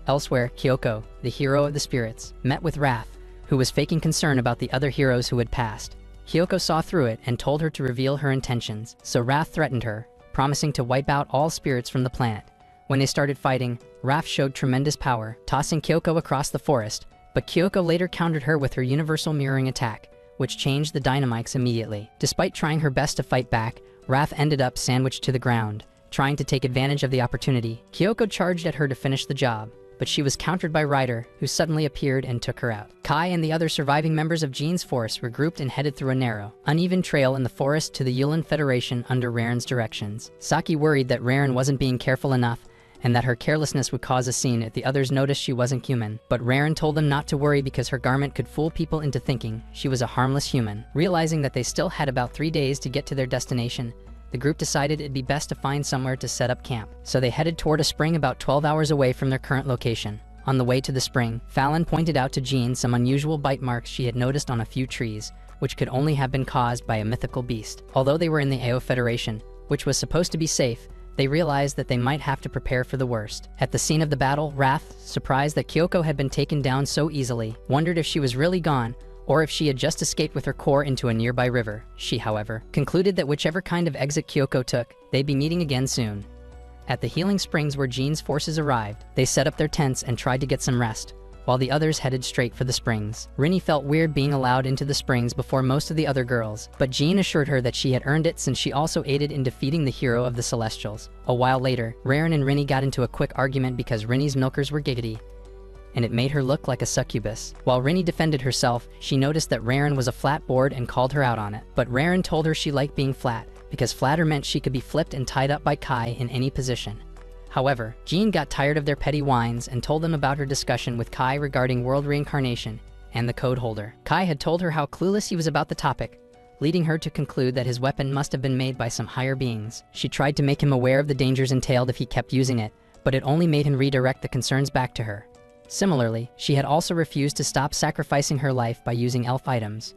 Elsewhere, Kyoko, the hero of the spirits, met with Wrath, who was faking concern about the other heroes who had passed. Kyoko saw through it and told her to reveal her intentions, so Wrath threatened her, promising to wipe out all spirits from the planet. When they started fighting, Wrath showed tremendous power, tossing Kyoko across the forest, but Kyoko later countered her with her universal mirroring attack, which changed the dynamics immediately. Despite trying her best to fight back, Wrath ended up sandwiched to the ground. Trying to take advantage of the opportunity, Kyoko charged at her to finish the job, but she was countered by Ryder, who suddenly appeared and took her out. Kai and the other surviving members of Jean's force regrouped and headed through a narrow, uneven trail in the forest to the Yulin Federation under Raren's directions. Saki worried that Raren wasn't being careful enough and that her carelessness would cause a scene if the others noticed she wasn't human. But Raren told them not to worry because her garment could fool people into thinking she was a harmless human. Realizing that they still had about 3 days to get to their destination, the group decided it'd be best to find somewhere to set up camp. So they headed toward a spring about 12 hours away from their current location. On the way to the spring, Fallon pointed out to Jean some unusual bite marks she had noticed on a few trees, which could only have been caused by a mythical beast. Although they were in the Ao Federation, which was supposed to be safe, they realized that they might have to prepare for the worst. At the scene of the battle, Wrath, surprised that Kyoko had been taken down so easily, wondered if she was really gone, or if she had just escaped with her core into a nearby river. She, however, concluded that whichever kind of exit Kyoko took, they'd be meeting again soon. At the healing springs where Jean's forces arrived, they set up their tents and tried to get some rest, while the others headed straight for the springs. Rinny felt weird being allowed into the springs before most of the other girls, but Jean assured her that she had earned it since she also aided in defeating the hero of the Celestials. A while later, Raren and Rinny got into a quick argument because Rinny's milkers were giggity, and it made her look like a succubus. While Rinny defended herself, she noticed that Raren was a flat board and called her out on it. But Raren told her she liked being flat, because flatter meant she could be flipped and tied up by Kai in any position. However, Jean got tired of their petty whines and told them about her discussion with Kai regarding world reincarnation and the code holder. Kai had told her how clueless he was about the topic, leading her to conclude that his weapon must have been made by some higher beings. She tried to make him aware of the dangers entailed if he kept using it, but it only made him redirect the concerns back to her. Similarly, she had also refused to stop sacrificing her life by using elf items.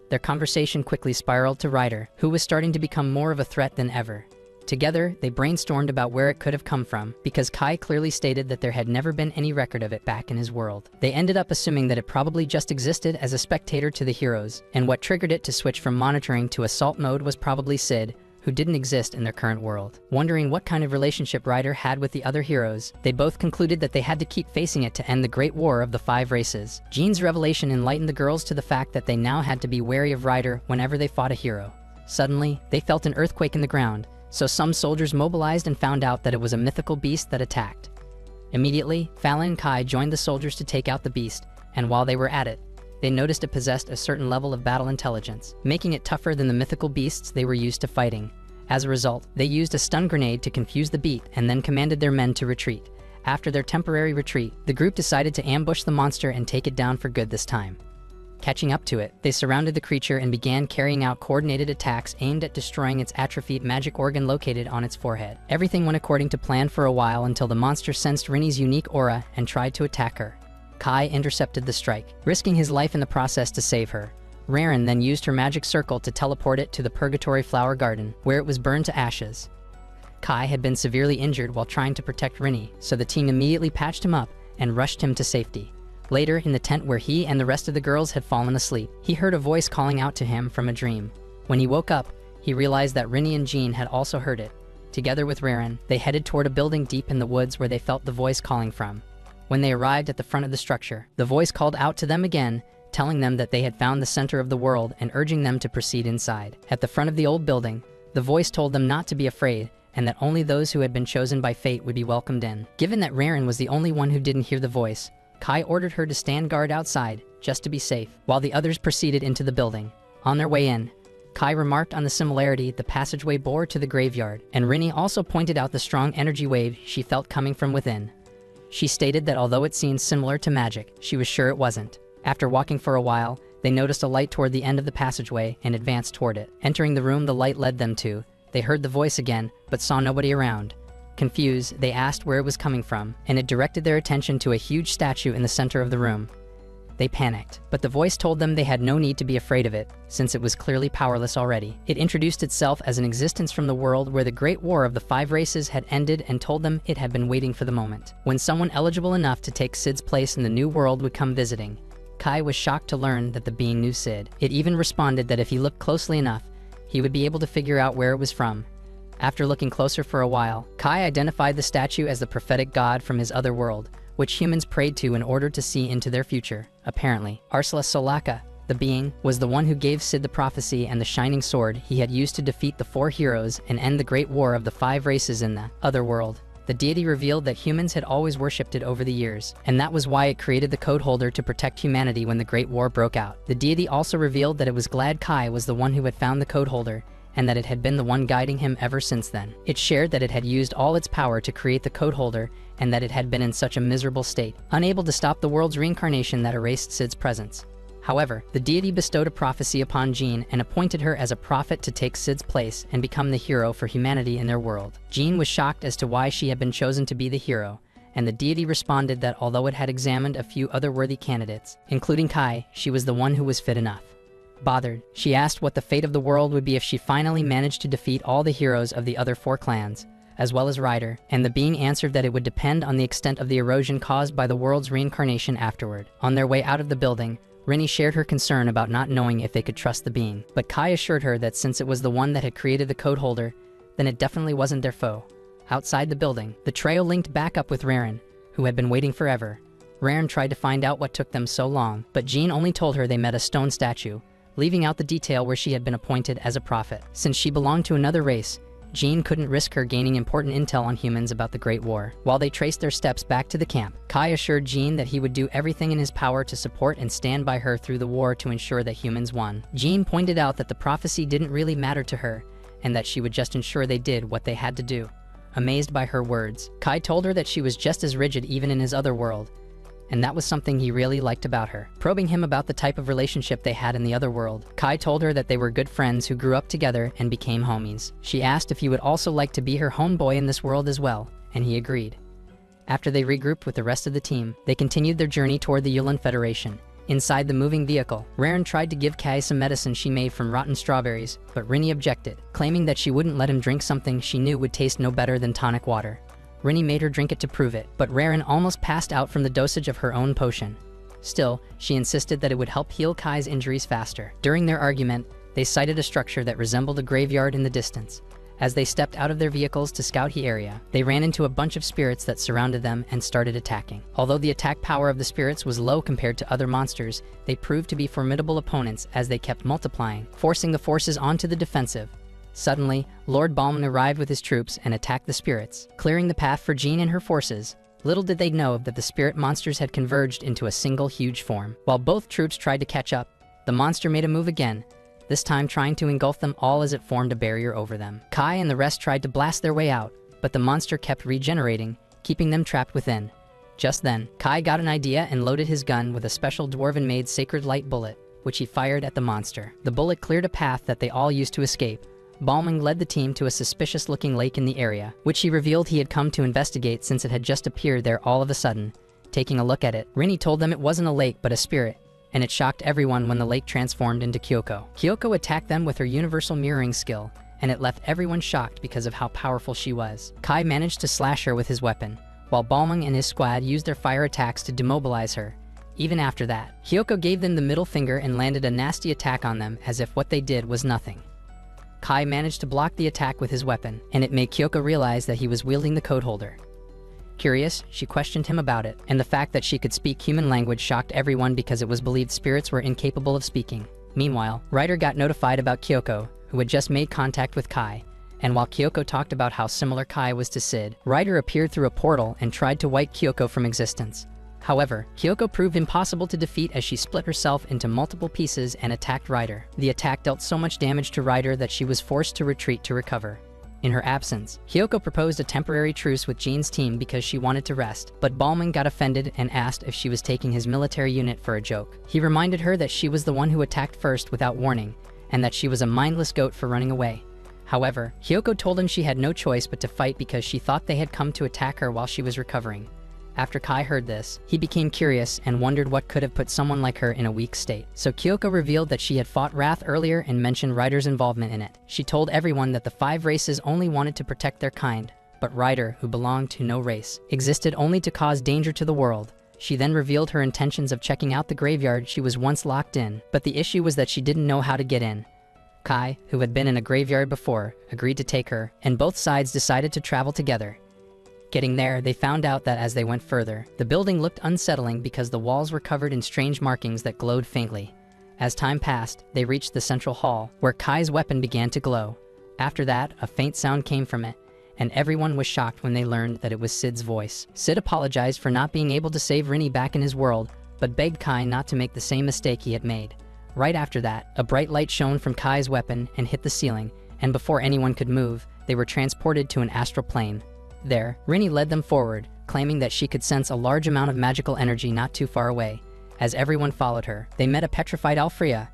Their conversation quickly spiraled to Ryder, who was starting to become more of a threat than ever. Together, they brainstormed about where it could have come from, because Kai clearly stated that there had never been any record of it back in his world. They ended up assuming that it probably just existed as a spectator to the heroes, and what triggered it to switch from monitoring to assault mode was probably Sid, who didn't exist in their current world. Wondering what kind of relationship Ryder had with the other heroes, they both concluded that they had to keep facing it to end the Great War of the Five Races. Jean's revelation enlightened the girls to the fact that they now had to be wary of Ryder whenever they fought a hero. Suddenly, they felt an earthquake in the ground, so some soldiers mobilized and found out that it was a mythical beast that attacked. Immediately, Fallon and Kai joined the soldiers to take out the beast, and while they were at it, they noticed it possessed a certain level of battle intelligence, making it tougher than the mythical beasts they were used to fighting. As a result, they used a stun grenade to confuse the beast and then commanded their men to retreat. After their temporary retreat, the group decided to ambush the monster and take it down for good this time. Catching up to it, they surrounded the creature and began carrying out coordinated attacks aimed at destroying its atrophied magic organ located on its forehead. Everything went according to plan for a while until the monster sensed Rinny's unique aura and tried to attack her. Kai intercepted the strike, risking his life in the process to save her. Raren then used her magic circle to teleport it to the Purgatory Flower Garden, where it was burned to ashes. Kai had been severely injured while trying to protect Rinny, so the team immediately patched him up and rushed him to safety. Later, in the tent where he and the rest of the girls had fallen asleep, he heard a voice calling out to him from a dream. When he woke up, he realized that Rinny and Jean had also heard it. Together with Raren, they headed toward a building deep in the woods where they felt the voice calling from. When they arrived at the front of the structure, the voice called out to them again, telling them that they had found the center of the world and urging them to proceed inside. At the front of the old building, the voice told them not to be afraid and that only those who had been chosen by fate would be welcomed in. Given that Raren was the only one who didn't hear the voice, Kai ordered her to stand guard outside, just to be safe, while the others proceeded into the building. On their way in, Kai remarked on the similarity the passageway bore to the graveyard, and Rinny also pointed out the strong energy wave she felt coming from within. She stated that although it seemed similar to magic, she was sure it wasn't. After walking for a while, they noticed a light toward the end of the passageway and advanced toward it. Entering the room the light led them to, they heard the voice again, but saw nobody around. Confused, they asked where it was coming from, and it directed their attention to a huge statue in the center of the room. They panicked, but the voice told them they had no need to be afraid of it, since it was clearly powerless already. It introduced itself as an existence from the world where the Great War of the Five Races had ended and told them it had been waiting for the moment when someone eligible enough to take Sid's place in the new world would come visiting. Kai was shocked to learn that the being knew Sid. It even responded that if he looked closely enough, he would be able to figure out where it was from. After looking closer for a while, Kai identified the statue as the prophetic god from his other world, which humans prayed to in order to see into their future. Apparently, Arsala Solaka, the being, was the one who gave Sid the prophecy and the shining sword he had used to defeat the four heroes and end the Great War of the Five Races in the other world. The deity revealed that humans had always worshipped it over the years, and that was why it created the code holder to protect humanity when the Great War broke out. The deity also revealed that it was glad Kai was the one who had found the code holder, and that it had been the one guiding him ever since then. It shared that it had used all its power to create the code holder, and that it had been in such a miserable state, unable to stop the world's reincarnation that erased Cid's presence. However, the deity bestowed a prophecy upon Jean and appointed her as a prophet to take Cid's place and become the hero for humanity in their world. Jean was shocked as to why she had been chosen to be the hero, and the deity responded that although it had examined a few other worthy candidates, including Kai, she was the one who was fit enough. Bothered, she asked what the fate of the world would be if she finally managed to defeat all the heroes of the other 4 clans, as well as Ryder, and the being answered that it would depend on the extent of the erosion caused by the world's reincarnation afterward. On their way out of the building, Rinny shared her concern about not knowing if they could trust the being, but Kai assured her that since it was the one that had created the code holder, then it definitely wasn't their foe. Outside the building, the trio linked back up with Raren, who had been waiting forever. Raren tried to find out what took them so long, but Jean only told her they met a stone statue, leaving out the detail where she had been appointed as a prophet. Since she belonged to another race, Jean couldn't risk her gaining important intel on humans about the Great War. While they traced their steps back to the camp, Kai assured Jean that he would do everything in his power to support and stand by her through the war to ensure that humans won. Jean pointed out that the prophecy didn't really matter to her, and that she would just ensure they did what they had to do. Amazed by her words, Kai told her that she was just as rigid even in his other world, and that was something he really liked about her. Probing him about the type of relationship they had in the other world, Kai told her that they were good friends who grew up together and became homies. She asked if he would also like to be her homeboy in this world as well, and he agreed. After they regrouped with the rest of the team, they continued their journey toward the Yulin Federation. Inside the moving vehicle, Raren tried to give Kai some medicine she made from rotten strawberries, but Rinny objected, claiming that she wouldn't let him drink something she knew would taste no better than tonic water. Rinny made her drink it to prove it, but Raren almost passed out from the dosage of her own potion. Still, she insisted that it would help heal Kai's injuries faster. During their argument, they sighted a structure that resembled a graveyard in the distance. As they stepped out of their vehicles to scout the area, they ran into a bunch of spirits that surrounded them and started attacking. Although the attack power of the spirits was low compared to other monsters, they proved to be formidable opponents as they kept multiplying, forcing the forces onto the defensive. Suddenly, Lord Balman arrived with his troops and attacked the spirits, clearing the path for Jean and her forces. Little did they know that the spirit monsters had converged into a single huge form. While both troops tried to catch up, the monster made a move again, this time trying to engulf them all as it formed a barrier over them. Kai and the rest tried to blast their way out, but the monster kept regenerating, keeping them trapped within. Just then, Kai got an idea and loaded his gun with a special dwarven-made sacred light bullet, which he fired at the monster. The bullet cleared a path that they all used to escape. Balming led the team to a suspicious-looking lake in the area, which he revealed he had come to investigate since it had just appeared there all of a sudden. Taking a look at it, Rinny told them it wasn't a lake but a spirit, and it shocked everyone when the lake transformed into Kyoko. Kyoko attacked them with her universal mirroring skill, and it left everyone shocked because of how powerful she was. Kai managed to slash her with his weapon, while Balming and his squad used their fire attacks to demobilize her. Even after that, Kyoko gave them the middle finger and landed a nasty attack on them as if what they did was nothing. Kai managed to block the attack with his weapon, and it made Kyoko realize that he was wielding the code holder. Curious, she questioned him about it, and the fact that she could speak human language shocked everyone because it was believed spirits were incapable of speaking. Meanwhile, Ryder got notified about Kyoko, who had just made contact with Kai, and while Kyoko talked about how similar Kai was to Cid, Ryder appeared through a portal and tried to wipe Kyoko from existence. However, Kyoko proved impossible to defeat as she split herself into multiple pieces and attacked Ryder. The attack dealt so much damage to Ryder that she was forced to retreat to recover. In her absence, Kyoko proposed a temporary truce with Jean's team because she wanted to rest, but Balming got offended and asked if she was taking his military unit for a joke. He reminded her that she was the one who attacked first without warning, and that she was a mindless goat for running away. However, Kyoko told him she had no choice but to fight because she thought they had come to attack her while she was recovering. After Kai heard this, he became curious and wondered what could have put someone like her in a weak state. So Kyoko revealed that she had fought Wrath earlier and mentioned Ryder's involvement in it. She told everyone that the 5 races only wanted to protect their kind, but Ryder, who belonged to no race, existed only to cause danger to the world. She then revealed her intentions of checking out the graveyard she was once locked in, but the issue was that she didn't know how to get in. Kai, who had been in a graveyard before, agreed to take her, and both sides decided to travel together. Getting there, they found out that as they went further, the building looked unsettling because the walls were covered in strange markings that glowed faintly. As time passed, they reached the central hall, where Kai's weapon began to glow. After that, a faint sound came from it, and everyone was shocked when they learned that it was Cid's voice. Cid apologized for not being able to save Rinny back in his world, but begged Kai not to make the same mistake he had made. Right after that, a bright light shone from Kai's weapon and hit the ceiling, and before anyone could move, they were transported to an astral plane. There, Rinny led them forward, claiming that she could sense a large amount of magical energy not too far away. As everyone followed her, they met a petrified Alfrea,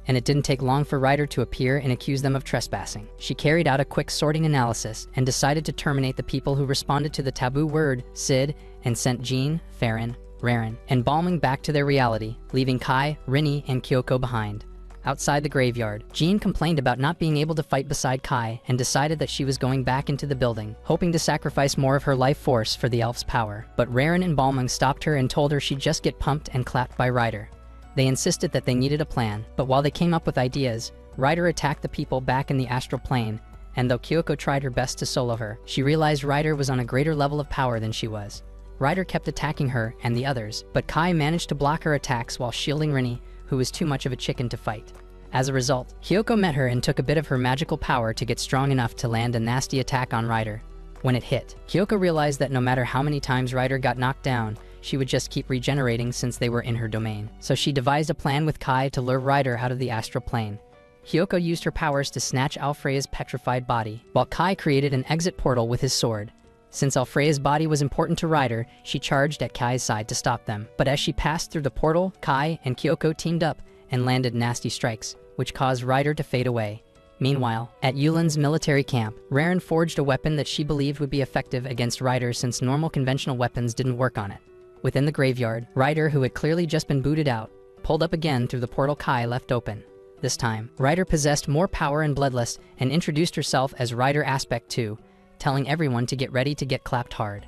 and it didn't take long for Ryder to appear and accuse them of trespassing. She carried out a quick sorting analysis and decided to terminate the people who responded to the taboo word, Sid, and sent Jean, Farron, Raren, and Balming back to their reality, leaving Kai, Rinny, and Kyoko behind. Outside the graveyard, Jean complained about not being able to fight beside Kai and decided that she was going back into the building, hoping to sacrifice more of her life force for the elf's power. But Raren and Balming stopped her and told her she'd just get pumped and clapped by Ryder. They insisted that they needed a plan, but while they came up with ideas, Ryder attacked the people back in the astral plane, and though Kyoko tried her best to solo her, she realized Ryder was on a greater level of power than she was. Ryder kept attacking her and the others, but Kai managed to block her attacks while shielding Rinny, who was too much of a chicken to fight. As a result, Kyoko met her and took a bit of her magical power to get strong enough to land a nasty attack on Ryder. When it hit, Kyoko realized that no matter how many times Ryder got knocked down, she would just keep regenerating since they were in her domain. So she devised a plan with Kai to lure Ryder out of the astral plane. Kyoko used her powers to snatch Alfrea's petrified body, while Kai created an exit portal with his sword. Since Alfrea's body was important to Ryder, she charged at Kai's side to stop them. But as she passed through the portal, Kai and Kyoko teamed up and landed nasty strikes, which caused Ryder to fade away. Meanwhile, at Yulin's military camp, Raren forged a weapon that she believed would be effective against Ryder since normal conventional weapons didn't work on it. Within the graveyard, Ryder, who had clearly just been booted out, pulled up again through the portal Kai left open. This time, Ryder possessed more power and bloodlust and introduced herself as Ryder Aspect 2, telling everyone to get ready to get clapped hard.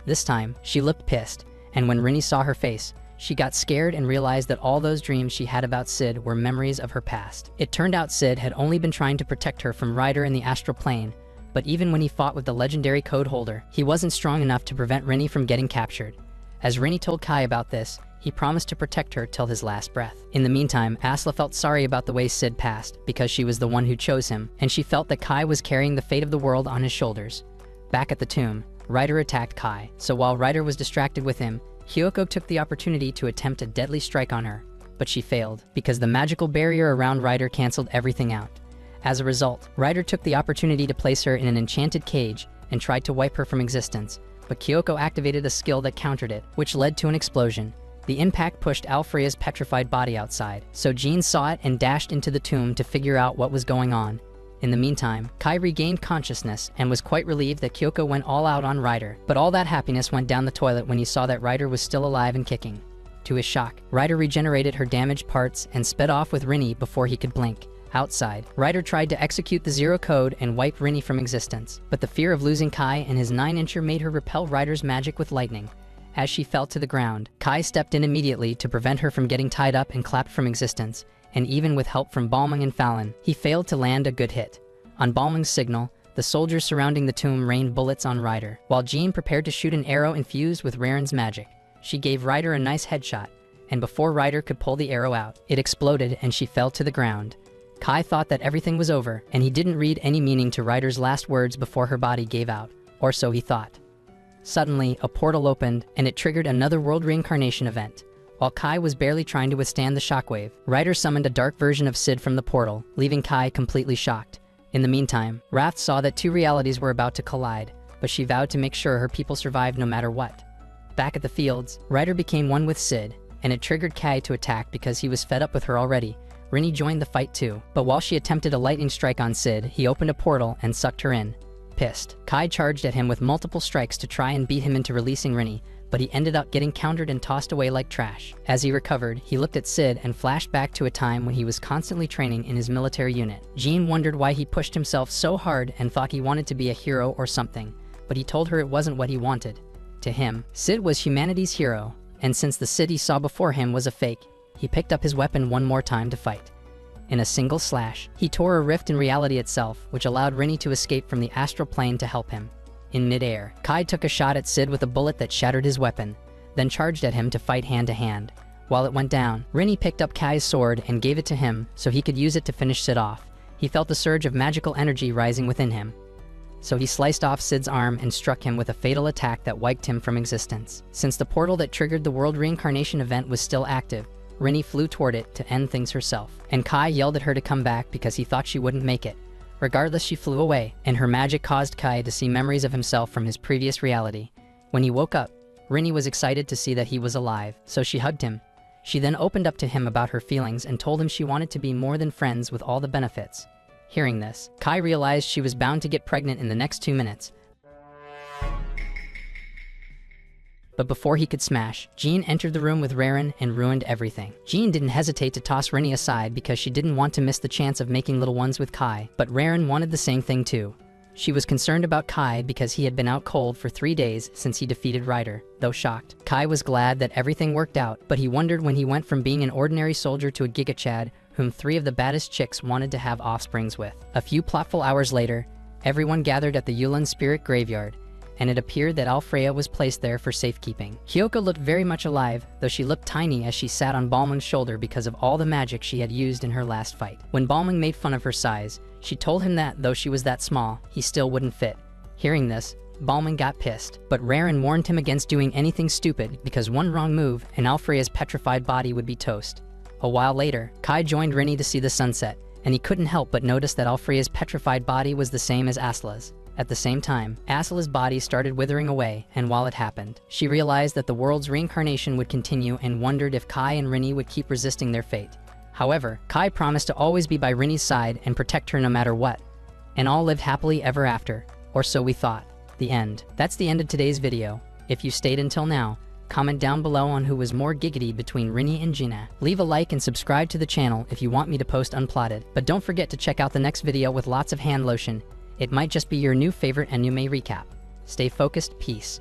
This time, she looked pissed, and when Rinny saw her face, she got scared and realized that all those dreams she had about Sid were memories of her past. It turned out Sid had only been trying to protect her from Ryder in the astral plane, but even when he fought with the legendary code holder, he wasn't strong enough to prevent Rinny from getting captured. As Rinny told Kai about this, he promised to protect her till his last breath. In the meantime, Asla felt sorry about the way Sid passed, because she was the one who chose him, and she felt that Kai was carrying the fate of the world on his shoulders. Back at the tomb, Ryder attacked Kai, so while Ryder was distracted with him, Kyoko took the opportunity to attempt a deadly strike on her, but she failed, because the magical barrier around Ryder canceled everything out. As a result, Ryder took the opportunity to place her in an enchanted cage and tried to wipe her from existence, but Kyoko activated a skill that countered it, which led to an explosion. The impact pushed Alfrea's petrified body outside, so Jean saw it and dashed into the tomb to figure out what was going on. In the meantime, Kai regained consciousness and was quite relieved that Kyoko went all out on Ryder, but all that happiness went down the toilet when he saw that Ryder was still alive and kicking. To his shock, Ryder regenerated her damaged parts and sped off with Rinny before he could blink. Outside, Ryder tried to execute the Zero Code and wipe Rinny from existence, but the fear of losing Kai and his 9-incher made her repel Ryder's magic with lightning. As she fell to the ground, Kai stepped in immediately to prevent her from getting tied up and clapped from existence, and even with help from Balming and Fallon, he failed to land a good hit. On Balming's signal, the soldiers surrounding the tomb rained bullets on Ryder, while Jean prepared to shoot an arrow infused with Raren's magic. She gave Ryder a nice headshot, and before Ryder could pull the arrow out, it exploded and she fell to the ground. Kai thought that everything was over, and he didn't read any meaning to Ryder's last words before her body gave out, or so he thought. Suddenly, a portal opened, and it triggered another world reincarnation event. While Kai was barely trying to withstand the shockwave, Ryder summoned a dark version of Sid from the portal, leaving Kai completely shocked. In the meantime, Wrath saw that two realities were about to collide, but she vowed to make sure her people survived no matter what. Back at the fields, Ryder became one with Sid, and it triggered Kai to attack because he was fed up with her already. Rinny joined the fight too, but while she attempted a lightning strike on Sid, he opened a portal and sucked her in. Pissed, Kai charged at him with multiple strikes to try and beat him into releasing Rinny, but he ended up getting countered and tossed away like trash. As he recovered, he looked at Sid and flashed back to a time when he was constantly training in his military unit. Jean wondered why he pushed himself so hard and thought he wanted to be a hero or something, but he told her it wasn't what he wanted. To him, Sid was humanity's hero, and since the Sid he saw before him was a fake, he picked up his weapon one more time to fight. In a single slash, he tore a rift in reality itself, which allowed Rinny to escape from the astral plane to help him. In mid-air, Kai took a shot at Sid with a bullet that shattered his weapon, then charged at him to fight hand-to-hand. While it went down, Rinny picked up Kai's sword and gave it to him so he could use it to finish Sid off. He felt a surge of magical energy rising within him, so he sliced off Sid's arm and struck him with a fatal attack that wiped him from existence. Since the portal that triggered the world reincarnation event was still active, Rinny flew toward it to end things herself, and Kai yelled at her to come back because he thought she wouldn't make it. Regardless, she flew away, and her magic caused Kai to see memories of himself from his previous reality. When he woke up, Rinny was excited to see that he was alive, so she hugged him. She then opened up to him about her feelings and told him she wanted to be more than friends with all the benefits. Hearing this, Kai realized she was bound to get pregnant in the next 2 minutes. But before he could smash, Jean entered the room with Raren and ruined everything. Jean didn't hesitate to toss Rinny aside because she didn't want to miss the chance of making little ones with Kai, but Raren wanted the same thing too. She was concerned about Kai because he had been out cold for 3 days since he defeated Ryder. Though shocked, Kai was glad that everything worked out, but he wondered when he went from being an ordinary soldier to a Giga Chad whom 3 of the baddest chicks wanted to have offsprings with. A few plotful hours later, everyone gathered at the Yulin Spirit Graveyard, and it appeared that Alfreya was placed there for safekeeping. Hyoko looked very much alive, though she looked tiny as she sat on Balmung's shoulder because of all the magic she had used in her last fight. When Balmung made fun of her size, she told him that, though she was that small, he still wouldn't fit. Hearing this, Balmung got pissed, but Raren warned him against doing anything stupid because one wrong move and Alfreya's petrified body would be toast. A while later, Kai joined Rinny to see the sunset, and he couldn't help but notice that Alfreya's petrified body was the same as Asla's. At the same time, Asla's body started withering away, and while it happened, she realized that the world's reincarnation would continue and wondered if Kai and Rinny would keep resisting their fate. However, Kai promised to always be by Rinny's side and protect her no matter what. And all lived happily ever after, or so we thought. The end. That's the end of today's video. If you stayed until now, comment down below on who was more giggity between Rinny and Gina. Leave a like and subscribe to the channel if you want me to post unplotted. But don't forget to check out the next video with lots of hand lotion. It might just be your new favorite anime recap. Stay focused, peace.